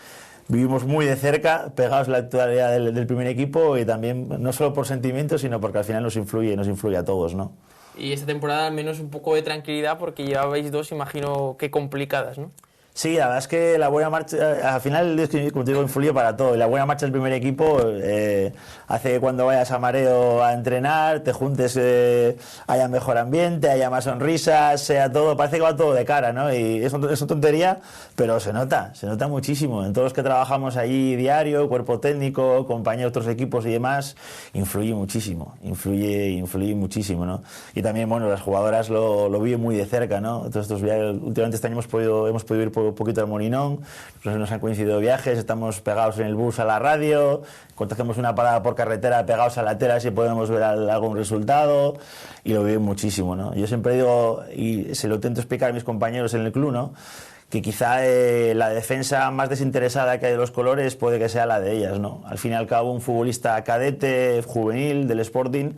muy de cerca, pegados a la actualidad del primer equipo y también no solo por sentimientos, sino porque al final nos influye a todos, ¿no? Y esta temporada al menos un poco de tranquilidad porque llevabais 2, imagino que complicadas, ¿no? Sí, la verdad es que la buena marcha, al final, es que, como te digo, influye para todo. Y la buena marcha del primer equipo hace que cuando vayas a Mareo a entrenar, te juntes, haya mejor ambiente, haya más sonrisas, sea todo, parece que va todo de cara, ¿no? Y es una tontería, pero se nota muchísimo. En todos los que trabajamos allí diario, cuerpo técnico, compañeros de otros equipos y demás, influye muchísimo, ¿no? Y también, bueno, las jugadoras lo viven muy de cerca, ¿no? Entonces, últimamente este año hemos podido ir por fue un poquito al Molinón, nos han coincidido viajes, estamos pegados en el bus a la radio, cuando hacemos una parada por carretera pegados a la tela si podemos ver algún resultado, y lo viven muchísimo, ¿no? Yo siempre digo, y se lo intento explicar a mis compañeros en el club, ¿no?, que quizá la defensa más desinteresada que hay de los colores puede que sea la de ellas, ¿no? Al fin y al cabo, un futbolista cadete, juvenil, del Sporting,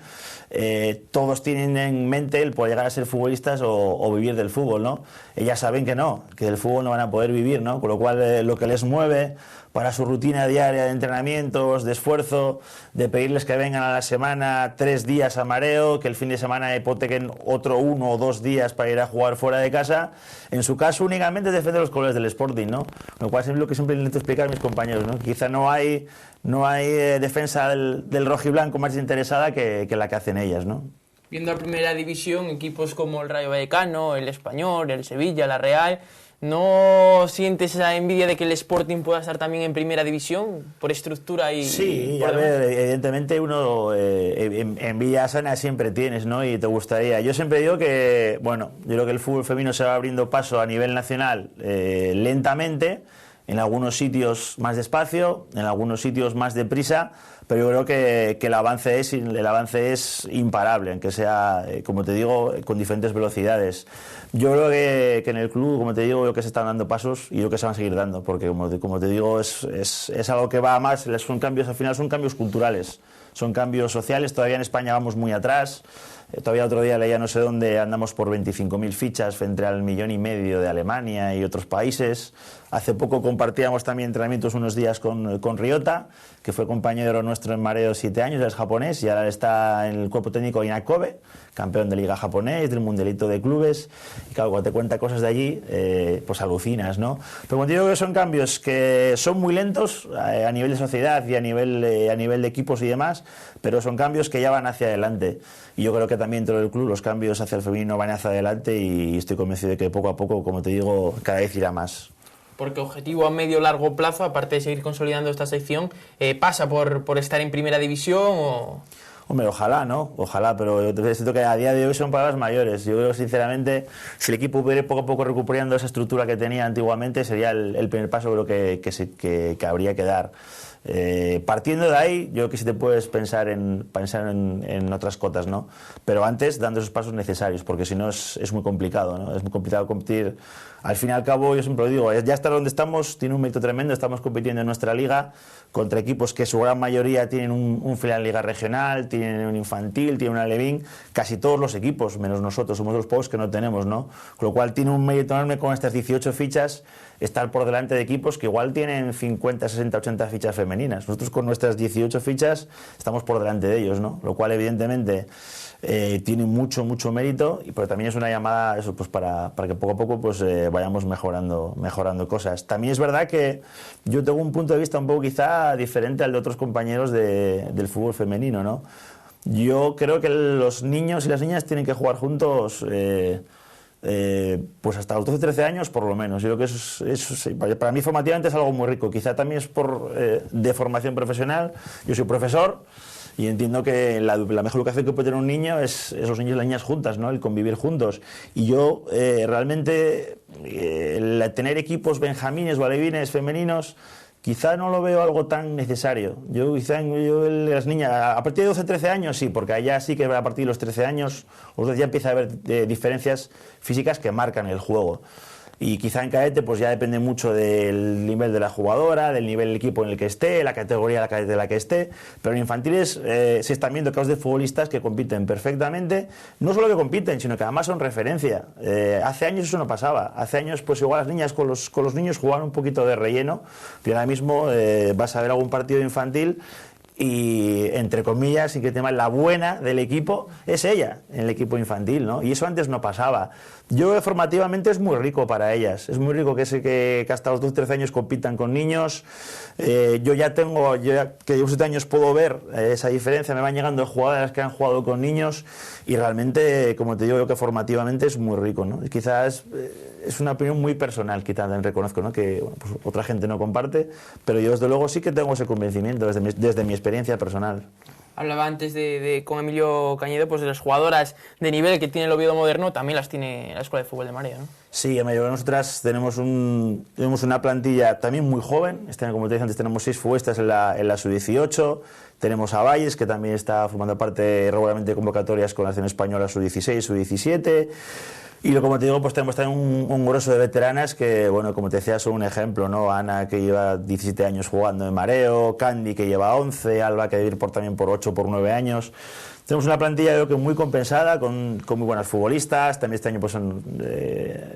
todos tienen en mente el poder llegar a ser futbolistas o vivir del fútbol, ¿no? Ellas saben que no, que del fútbol no van a poder vivir, ¿no? Con lo cual, lo que les mueve para su rutina diaria de entrenamientos, de esfuerzo, de pedirles que vengan a la semana 3 días a mareo, que el fin de semana hipotequen otro 1 o 2 días para ir a jugar fuera de casa, en su caso únicamente defender los colores del Sporting, ¿no? Lo cual es lo que siempre intento explicar a mis compañeros, ¿no? Quizá no hay defensa del rojiblanco más interesada que la que hacen ellas, ¿no? Viendo a Primera División, equipos como el Rayo Vallecano, el Español, el Sevilla, la Real, ¿no sientes esa envidia de que el Sporting pueda estar también en Primera División por estructura y...? Sí, a ver, evidentemente uno envidia sana siempre tienes, ¿no? Y te gustaría. Yo siempre digo que, bueno, yo creo que el fútbol femenino se va abriendo paso a nivel nacional lentamente, en algunos sitios más despacio, en algunos sitios más deprisa, pero yo creo que el avance es imparable, aunque sea, como te digo, con diferentes velocidades. Yo creo que en el club, como te digo, creo que se están dando pasos y creo que se van a seguir dando, porque como te digo, es algo que va a más, son cambios, al final son cambios culturales, son cambios sociales. Todavía en España vamos muy atrás. Todavía otro día leía no sé dónde, andamos por 25.000 fichas frente al 1,5 millones de Alemania y otros países. Hace poco compartíamos también entrenamientos unos días con Ryota, que fue compañero nuestro en mareo 7 años, es japonés, y ahora está en el cuerpo técnico Ina Kobe, campeón de liga japonés, del mundialito de clubes. Y claro, cuando te cuenta cosas de allí, pues alucinas, ¿no? Pero como te digo, que son cambios que son muy lentos a nivel de sociedad y a nivel de equipos y demás, pero son cambios que ya van hacia adelante. Y yo creo que también dentro del club los cambios hacia el femenino van hacia adelante, y estoy convencido de que poco a poco, como te digo, cada vez irá más. Porque objetivo a medio largo plazo, aparte de seguir consolidando esta sección, pasa por estar en Primera División o... Hombre, ojalá, ¿no? Ojalá, pero yo te siento que a día de hoy son palabras mayores. Yo creo, sinceramente, si el equipo pudiera ir poco a poco recuperando esa estructura que tenía antiguamente, sería el primer paso, creo que habría que dar. Partiendo de ahí, yo creo que sí te puedes pensar en otras cotas, ¿no? Pero antes, dando esos pasos necesarios, porque si no es muy complicado, ¿no? Es muy complicado competir. Al fin y al cabo, yo siempre lo digo, ya estar donde estamos tiene un mérito tremendo. Estamos compitiendo en nuestra liga contra equipos que su gran mayoría tienen un filial en liga regional, tienen un infantil, tienen un alevín. Casi todos los equipos, menos nosotros, somos los pocos que no tenemos, ¿no? Con lo cual tiene un mérito enorme con estas 18 fichas estar por delante de equipos que igual tienen 50, 60, 80 fichas femeninas. Nosotros con nuestras 18 fichas estamos por delante de ellos, ¿no? Lo cual evidentemente tiene mucho mérito, pero también es una llamada eso, pues para que poco a poco pues vayamos mejorando cosas. También es verdad que yo tengo un punto de vista un poco quizá diferente al de otros compañeros del fútbol femenino, ¿no? Yo creo que los niños y las niñas tienen que jugar juntos pues hasta los 12-13 años por lo menos. Yo creo que eso para mí formativamente es algo muy rico. Quizá también es por de formación profesional. Yo soy profesor y entiendo que la mejor educación que puede tener un niño es esos niños y las niñas juntas, ¿no? El convivir juntos. Y yo realmente el tener equipos benjamines o alevines femeninos quizá no lo veo algo tan necesario. Las niñas, a partir de 12-13 años sí, porque allá sí que a partir de los 13 años ya empieza a haber diferencias físicas que marcan el juego. Y quizá en cadete pues ya depende mucho del nivel de la jugadora, del nivel del equipo en el que esté, la categoría de la que esté, pero en infantiles se están viendo casos de futbolistas que compiten perfectamente, no solo que compiten, sino que además son referencia. Hace años eso no pasaba, hace años pues igual las niñas con los niños jugaban un poquito de relleno, pero ahora mismo vas a ver algún partido infantil y, entre comillas, sin que te mal, la buena del equipo es ella, en el equipo infantil, ¿no? Y eso antes no pasaba. Yo creo que formativamente es muy rico para ellas, es muy rico que hasta los 12-13 años compitan con niños. Yo que llevo 7 años puedo ver esa diferencia, me van llegando jugadoras que han jugado con niños y realmente, como te digo, yo que formativamente es muy rico, ¿no? Y quizás es una opinión muy personal, quizás también reconozco, ¿no? Que bueno, pues otra gente no comparte, pero yo desde luego sí que tengo ese convencimiento desde mi experiencia personal. Hablaba antes con Emilio Cañedo, pues de las jugadoras de nivel que tiene el Oviedo Moderno, también las tiene la Escuela de Fútbol de Marea, ¿no? Sí, a mayor nosotras tenemos una plantilla también muy joven. Este año, como te dije antes, tenemos 6 futbolistas en la sub-18. Tenemos a Valles, que también está formando parte regularmente de convocatorias con la selección española sub-16, sub-17. Y como te digo, pues tenemos también un grueso de veteranas que, bueno, como te decía, son un ejemplo, ¿no? Ana, que lleva 17 años jugando en mareo, Candy, que lleva 11, Alba, que debe ir también por 8, por 9 años. Tenemos una plantilla, creo que muy compensada, con muy buenas futbolistas. También este año pues,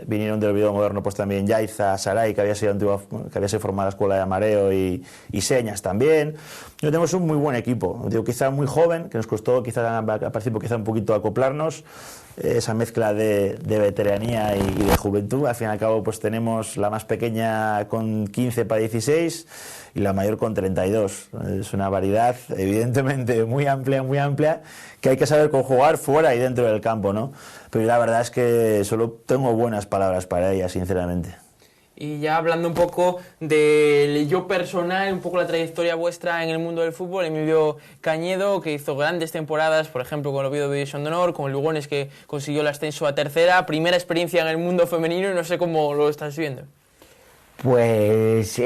vinieron del Oviedo Moderno pues, también Yaiza, Saray, que había sido formada la escuela de mareo, y Señas también. Tenemos un muy buen equipo, digo, quizá muy joven, que nos costó quizá al principio un poquito acoplarnos, esa mezcla de veteranía y de juventud. Al fin y al cabo pues tenemos la más pequeña con 15 para 16 y la mayor con 32. Es una variedad evidentemente muy amplia, que hay que saber conjugar fuera y dentro del campo, ¿no? Pero la verdad es que solo tengo buenas palabras para ella, sinceramente. Y ya hablando un poco del yo personal, un poco la trayectoria vuestra en el mundo del fútbol, Emilio Cañedo, que hizo grandes temporadas, por ejemplo, con el Oviedo División de Honor, con el Lugones, que consiguió el ascenso a tercera, primera experiencia en el mundo femenino, y no sé cómo lo estás viendo. Pues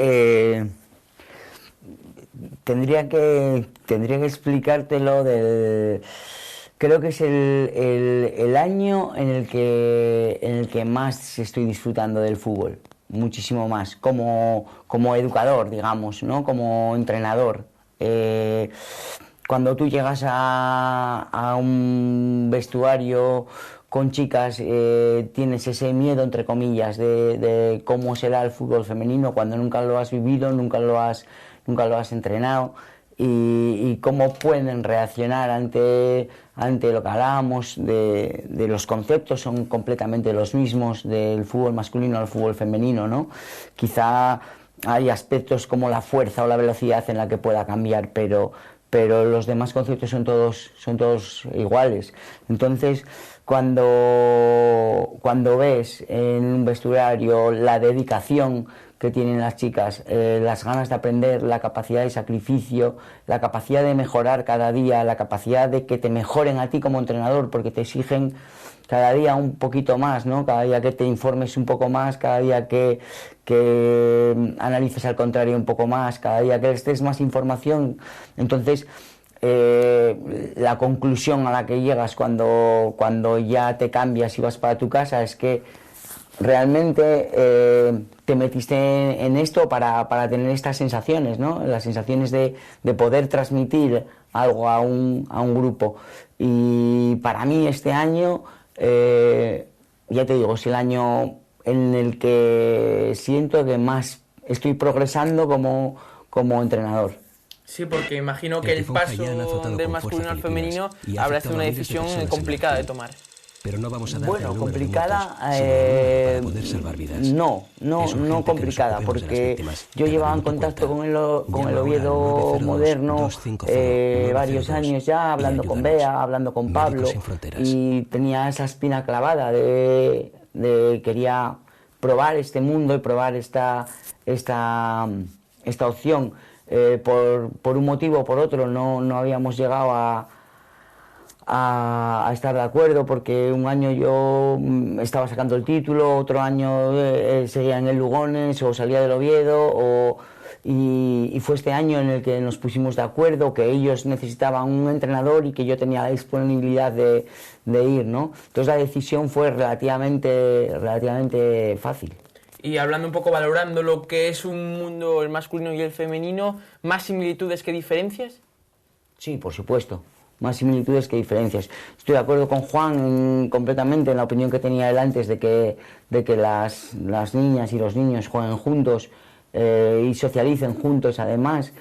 tendría que explicártelo creo que es el año en el que más estoy disfrutando del fútbol. Muchísimo más, como educador, digamos, ¿no? Como entrenador. Cuando tú llegas a un vestuario con chicas, tienes ese miedo, entre comillas, de cómo será el fútbol femenino cuando nunca lo has vivido, nunca lo has entrenado, y cómo pueden reaccionar ante lo que hablábamos de los conceptos. Son completamente los mismos del fútbol masculino al fútbol femenino, ¿no? Quizá hay aspectos como la fuerza o la velocidad en la que pueda cambiar, pero los demás conceptos son todos iguales. Entonces, cuando ves en un vestuario la dedicación que tienen las chicas, las ganas de aprender, la capacidad de sacrificio, la capacidad de mejorar cada día, la capacidad de que te mejoren a ti como entrenador, porque te exigen cada día un poquito más, ¿no? Cada día que te informes un poco más, cada día que analices al contrario un poco más, cada día que les des más información. Entonces, la conclusión a la que llegas cuando ya te cambias y vas para tu casa es que realmente te metiste en esto para tener estas sensaciones, ¿no? Las sensaciones de poder transmitir algo a un grupo. Y para mí este año, ya te digo, es el año en el que siento que más estoy progresando como entrenador. Sí, porque imagino que el paso del masculino al femenino habrá sido una decisión complicada de tomar. Pero no vamos a dar complicada, poder salvar vidas. No complicada, porque yo llevaba en contacto con el Oviedo Moderno varios años ya, hablando con Bea, hablando con Pablo, y tenía esa espina clavada de quería probar este mundo y probar esta opción. Por un motivo o por otro no habíamos llegado a estar de acuerdo, porque un año yo estaba sacando el título, otro año seguía en el Lugones o salía del Oviedo, y fue este año en el que nos pusimos de acuerdo, que ellos necesitaban un entrenador y que yo tenía la disponibilidad de ir, ¿no? Entonces la decisión fue relativamente fácil. Y hablando un poco, valorando lo que es un mundo, el masculino y el femenino, ¿más similitudes que diferencias? Sí, por supuesto. Más similitudes que diferencias. Estoy de acuerdo con Juan completamente en la opinión que tenía él antes de que las niñas y los niños jueguen juntos y socialicen juntos, además,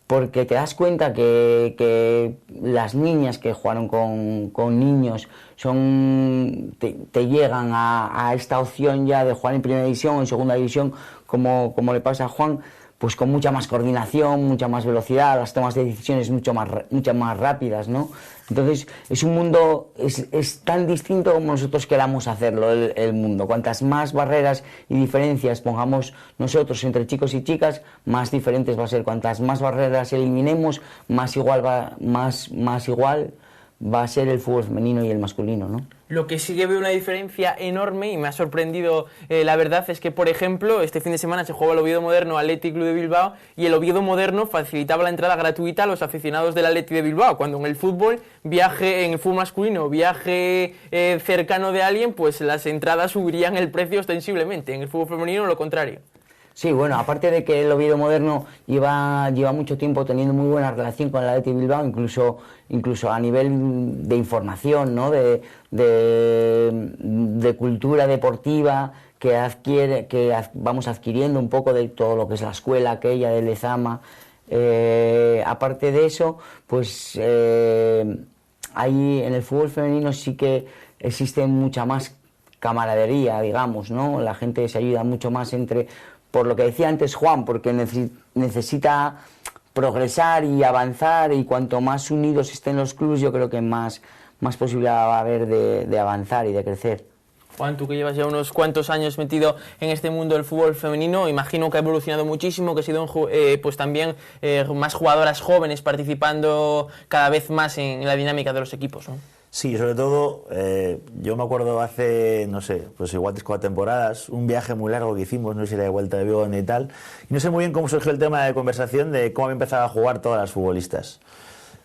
porque te das cuenta que las niñas que jugaron con niños te llegan a esta opción ya de jugar en primera división o en segunda división, como le pasa a Juan, pues con mucha más coordinación, mucha más velocidad, las tomas de decisiones mucho más rápidas, ¿no? Entonces es un mundo, es tan distinto como nosotros queramos hacerlo, el mundo. Cuantas más barreras y diferencias pongamos nosotros entre chicos y chicas, más diferentes va a ser. Cuantas más barreras eliminemos, más igual va a ser el fútbol femenino y el masculino, ¿no? Lo que sí que veo una diferencia enorme y me ha sorprendido, la verdad, es que, por ejemplo, este fin de semana se jugaba el Oviedo Moderno Athletic Club de Bilbao y el Oviedo Moderno facilitaba la entrada gratuita a los aficionados del Athletic de Bilbao, cuando en el fútbol masculino, viaje cercano de alguien, pues las entradas subirían el precio ostensiblemente. En el fútbol femenino, lo contrario. Sí, bueno, aparte de que el Oviedo Moderno lleva mucho tiempo teniendo muy buena relación con el Athletic Bilbao, incluso a nivel de información, ¿no? de cultura deportiva que vamos adquiriendo un poco de todo lo que es la escuela aquella de Lezama. Aparte de eso, pues ahí en el fútbol femenino sí que existe mucha más camaradería, digamos, ¿no? La gente se ayuda mucho más por lo que decía antes Juan, porque necesita progresar y avanzar, y cuanto más unidos estén los clubes, yo creo que más posibilidad va a haber de avanzar y de crecer. Juan, tú que llevas ya unos cuantos años metido en este mundo del fútbol femenino, imagino que ha evolucionado muchísimo, que ha sido pues también más jugadoras jóvenes participando cada vez más en la dinámica de los equipos, ¿no? Sí, sobre todo, yo me acuerdo hace, no sé, pues igual 3 o 4 temporadas, un viaje muy largo que hicimos, no sé si era de vuelta de Vigo y tal, y no sé muy bien cómo surgió el tema de conversación de cómo había empezado a jugar todas las futbolistas.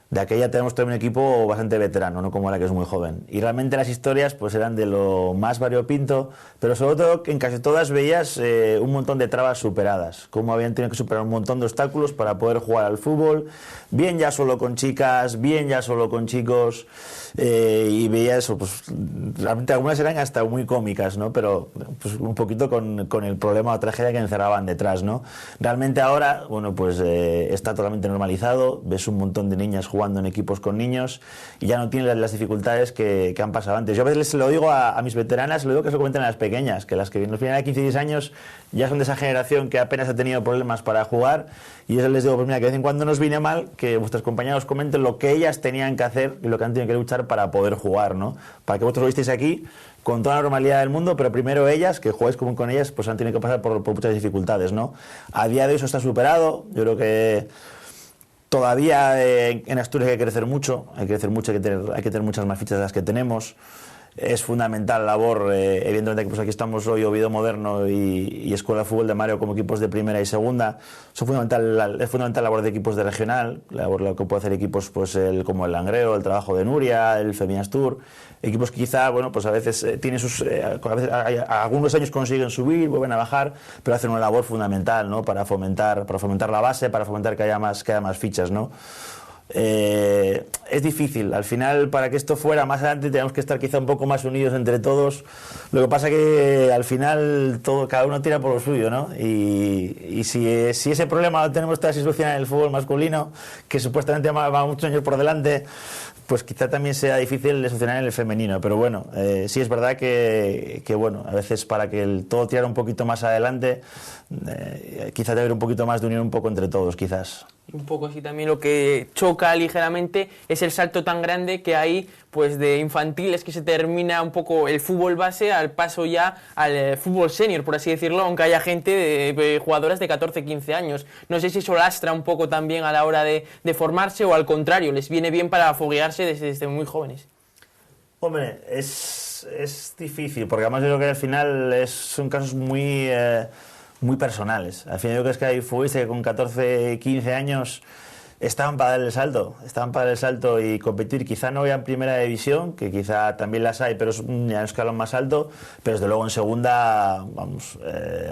De aquella tenemos también un equipo bastante veterano, no como la que es muy joven. Y realmente las historias pues eran de lo más variopinto, pero sobre todo que en casi todas veías un montón de trabas superadas, cómo habían tenido que superar un montón de obstáculos para poder jugar al fútbol, bien ya solo con chicas, bien ya solo con chicos, y veía eso, pues realmente algunas eran hasta muy cómicas, ¿no? Pero pues un poquito con el problema o tragedia que encerraban detrás, ¿no? Realmente ahora, bueno, pues está totalmente normalizado, ves un montón de niñas jugando en equipos con niños y ya no tienen las dificultades que han pasado antes. Yo a veces se lo digo a mis veteranas, se lo digo que se lo comenten a las pequeñas, que las que vienen al final de 15 y 16 años ya son de esa generación que apenas ha tenido problemas para jugar, y eso les digo, pues mira, que de vez en cuando nos viene mal que vuestros compañeros comenten lo que ellas tenían que hacer y lo que han tenido que luchar para poder jugar, ¿no? Para que vosotros lo visteis aquí con toda la normalidad del mundo, pero primero ellas, que jugáis común con ellas, pues han tenido que pasar por muchas dificultades, ¿no? A día de hoy eso está superado. Yo creo que todavía en Asturias hay que crecer mucho, hay que tener muchas más fichas de las que tenemos. Es fundamental la labor, evidentemente que pues aquí estamos hoy Oviedo Moderno y Escuela de Fútbol de Mario como equipos de primera y segunda. Es fundamental la labor de equipos de regional, lo que puede hacer equipos pues como el Langreo, el trabajo de Nuria, el Femiastur, equipos que quizá, bueno, pues a veces tienen algunos años consiguen subir, vuelven a bajar, pero hacen una labor fundamental, ¿no? Para fomentar la base, para fomentar que haya más fichas, ¿no? Es difícil, al final para que esto fuera más adelante tenemos que estar quizá un poco más unidos entre todos. Lo que pasa que al final cada uno tira por lo suyo, ¿no? Y si ese problema lo tenemos toda solucionado en el fútbol masculino, que supuestamente va muchos años por delante, pues quizá también sea difícil de solucionar en el femenino. Pero bueno, sí es verdad que bueno, a veces para que todo tirara un poquito más adelante, quizá debe haber un poquito más de unión un poco entre todos, quizás. Un poco así también lo que choca ligeramente es el salto tan grande que hay pues de infantiles, que se termina un poco el fútbol base al paso ya al fútbol senior, por así decirlo, aunque haya gente de jugadoras de 14, 15 años. No sé si eso lastra un poco también a la hora de formarse, o al contrario, les viene bien para foguearse desde muy jóvenes. Hombre, es difícil, porque además yo creo que al final son casos muy personales. Al final yo creo que hay futbolistas que con 14, 15 años estaban para dar el salto y competir. Quizá no en primera división, que quizá también las hay, pero es un escalón más alto, pero desde luego en segunda, vamos,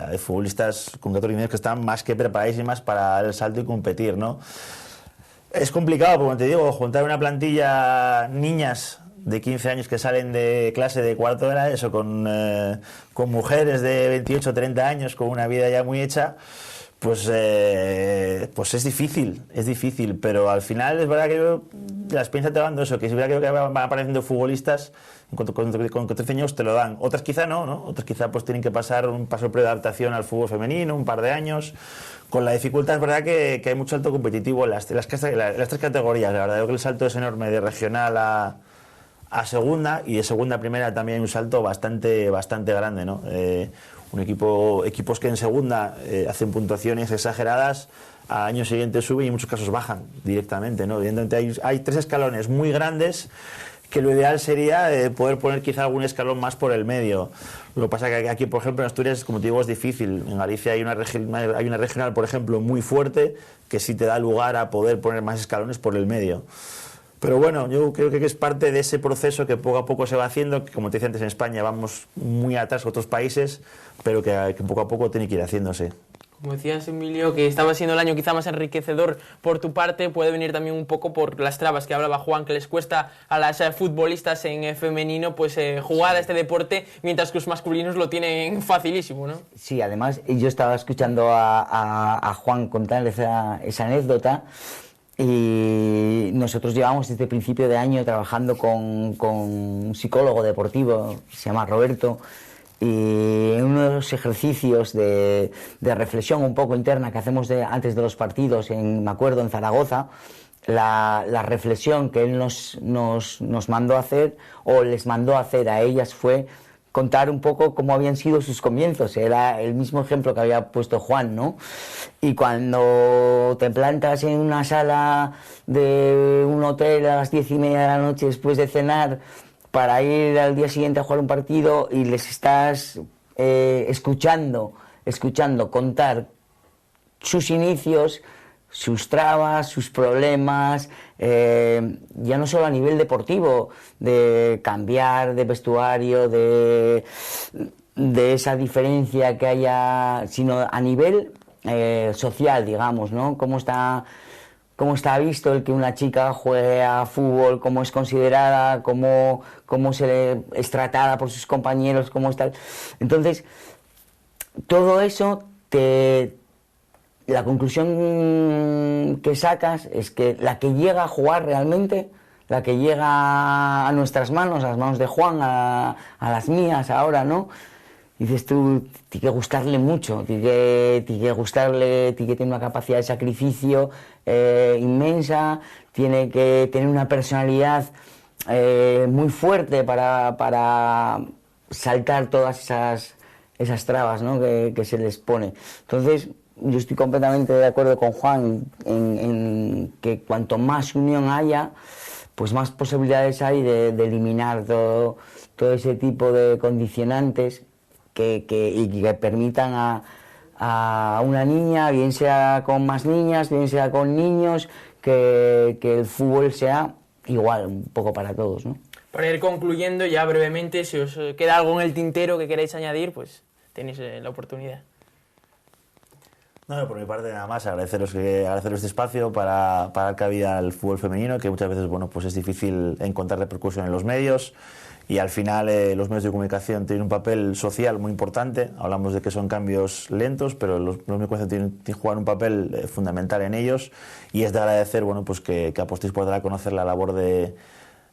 hay futbolistas con 14 años que están más que preparadísimas para dar el salto y competir, ¿no? Es complicado, porque te digo, juntar una plantilla niñas de 15 años que salen de clase de cuarto de la ESO con mujeres de 28 o 30 años con una vida ya muy hecha, pues es difícil, pero al final es verdad que la experiencia te va dando eso, que es verdad que van apareciendo futbolistas con 13 años te lo dan, otras quizá no, otras quizá pues tienen que pasar un paso previo de adaptación al fútbol femenino, un par de años, con la dificultad es verdad que hay mucho salto competitivo en las tres categorías, la verdad creo que el salto es enorme de regional a segunda y de segunda a primera también hay un salto bastante grande, ¿no? Equipos que en segunda hacen puntuaciones exageradas, al año siguiente suben y en muchos casos bajan directamente, ¿no? Evidentemente hay 3 escalones muy grandes que lo ideal sería poder poner quizá algún escalón más por el medio. Lo que pasa es que aquí, por ejemplo, en Asturias, como te digo, es difícil. En Galicia hay una regional, por ejemplo, muy fuerte que sí te da lugar a poder poner más escalones por el medio. Pero bueno, yo creo que es parte de ese proceso que poco a poco se va haciendo, que como te decía antes, en España vamos muy atrás a otros países, pero que poco a poco tiene que ir haciéndose. Como decías, Emilio, que estaba siendo el año quizá más enriquecedor por tu parte, puede venir también un poco por las trabas que hablaba Juan, que les cuesta a las futbolistas en femenino pues jugar a este deporte, mientras que los masculinos lo tienen facilísimo, ¿no? Sí, además yo estaba escuchando a Juan contar esa anécdota. Y nosotros llevamos desde principio de año trabajando con un psicólogo deportivo, se llama Roberto, y en uno de los ejercicios de reflexión un poco interna que hacemos antes de los partidos, me acuerdo en Zaragoza, la reflexión que él nos mandó a hacer, o les mandó a hacer a ellas, fue contar un poco cómo habían sido sus comienzos. Era el mismo ejemplo que había puesto Juan, ¿no? Y cuando te plantas en una sala de un hotel a las 10:30 de la noche después de cenar para ir al día siguiente a jugar un partido y les estás escuchando contar sus inicios, sus trabas, sus problemas, ya no solo a nivel deportivo, de cambiar de vestuario, de esa diferencia que haya, sino a nivel social, digamos, ¿no? Cómo está visto el que una chica juegue a fútbol, cómo es considerada, cómo es tratada por sus compañeros, cómo está. Entonces, todo eso la conclusión que sacas es que la que llega a jugar realmente, la que llega a nuestras manos, a las manos de Juan, a las mías ahora, ¿no? Dices tú, tiene que gustarle mucho, tiene que gustarle, tiene que tener una capacidad de sacrificio inmensa, tiene que tener una personalidad muy fuerte para saltar todas esas trabas, ¿no? que se les pone. Entonces, yo estoy completamente de acuerdo con Juan en que cuanto más unión haya, pues más posibilidades hay de eliminar todo ese tipo de condicionantes que permitan a una niña, bien sea con más niñas, bien sea con niños, que el fútbol sea igual, un poco para todos, ¿no? Para ir concluyendo ya brevemente, si os queda algo en el tintero que queráis añadir, pues tenéis la oportunidad. No, por mi parte nada más, agradeceros este espacio para dar cabida al fútbol femenino, que muchas veces pues es difícil encontrar repercusión en los medios, y al final los medios de comunicación tienen un papel social muy importante. Hablamos de que son cambios lentos, pero los medios de comunicación tienen que jugar un papel fundamental en ellos, y es de agradecer pues que apostéis por dar a conocer la labor de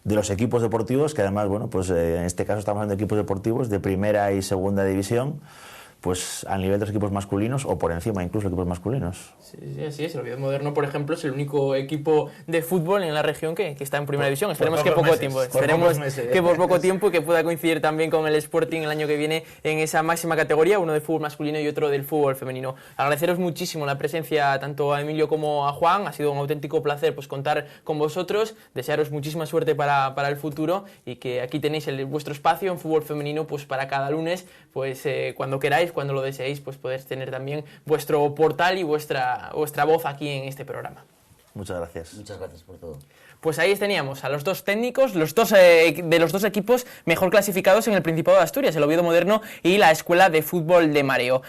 los equipos deportivos, que además pues en este caso estamos hablando de equipos deportivos de primera y segunda división, pues al nivel de los equipos masculinos o por encima incluso de equipos masculinos. Sí, así es. El Oviedo Moderno, por ejemplo, es el único equipo de fútbol en la región que está en primera división. Esperemos que poco tiempo. Esperemos que por poco tiempo, y que pueda coincidir también con el Sporting el año que viene en esa máxima categoría, uno del fútbol masculino y otro del fútbol femenino. Agradeceros muchísimo la presencia tanto a Emilio como a Juan. Ha sido un auténtico placer pues contar con vosotros. Desearos muchísima suerte para el futuro, y que aquí tenéis vuestro espacio en fútbol femenino pues para cada lunes, pues cuando queráis, cuando lo deseéis, pues poder tener también vuestro portal y vuestra voz aquí en este programa. Muchas gracias. Muchas gracias por todo. Pues ahí teníamos a los dos técnicos, de los dos equipos mejor clasificados en el Principado de Asturias, el Oviedo Moderno y la Escuela de Fútbol de Mareo.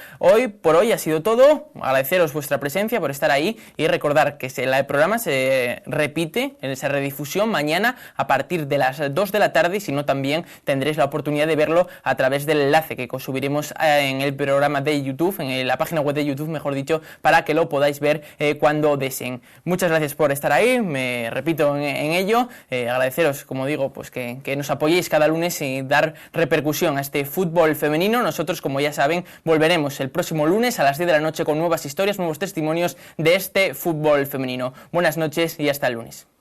Por hoy ha sido todo. Agradeceros vuestra presencia por estar ahí y recordar que el programa se repite en esa redifusión mañana a partir de las 2 de la tarde, y si no también tendréis la oportunidad de verlo a través del enlace que subiremos en el programa de YouTube, en la página web de YouTube, mejor dicho, para que lo podáis ver cuando deseen. Muchas gracias por estar ahí, me repito en ello, agradeceros, como digo, pues que nos apoyéis cada lunes y dar repercusión a este fútbol femenino. Nosotros, como ya saben, volveremos el próximo lunes a las 10 de la noche con nuevas historias, nuevos testimonios de este fútbol femenino. Buenas noches y hasta el lunes.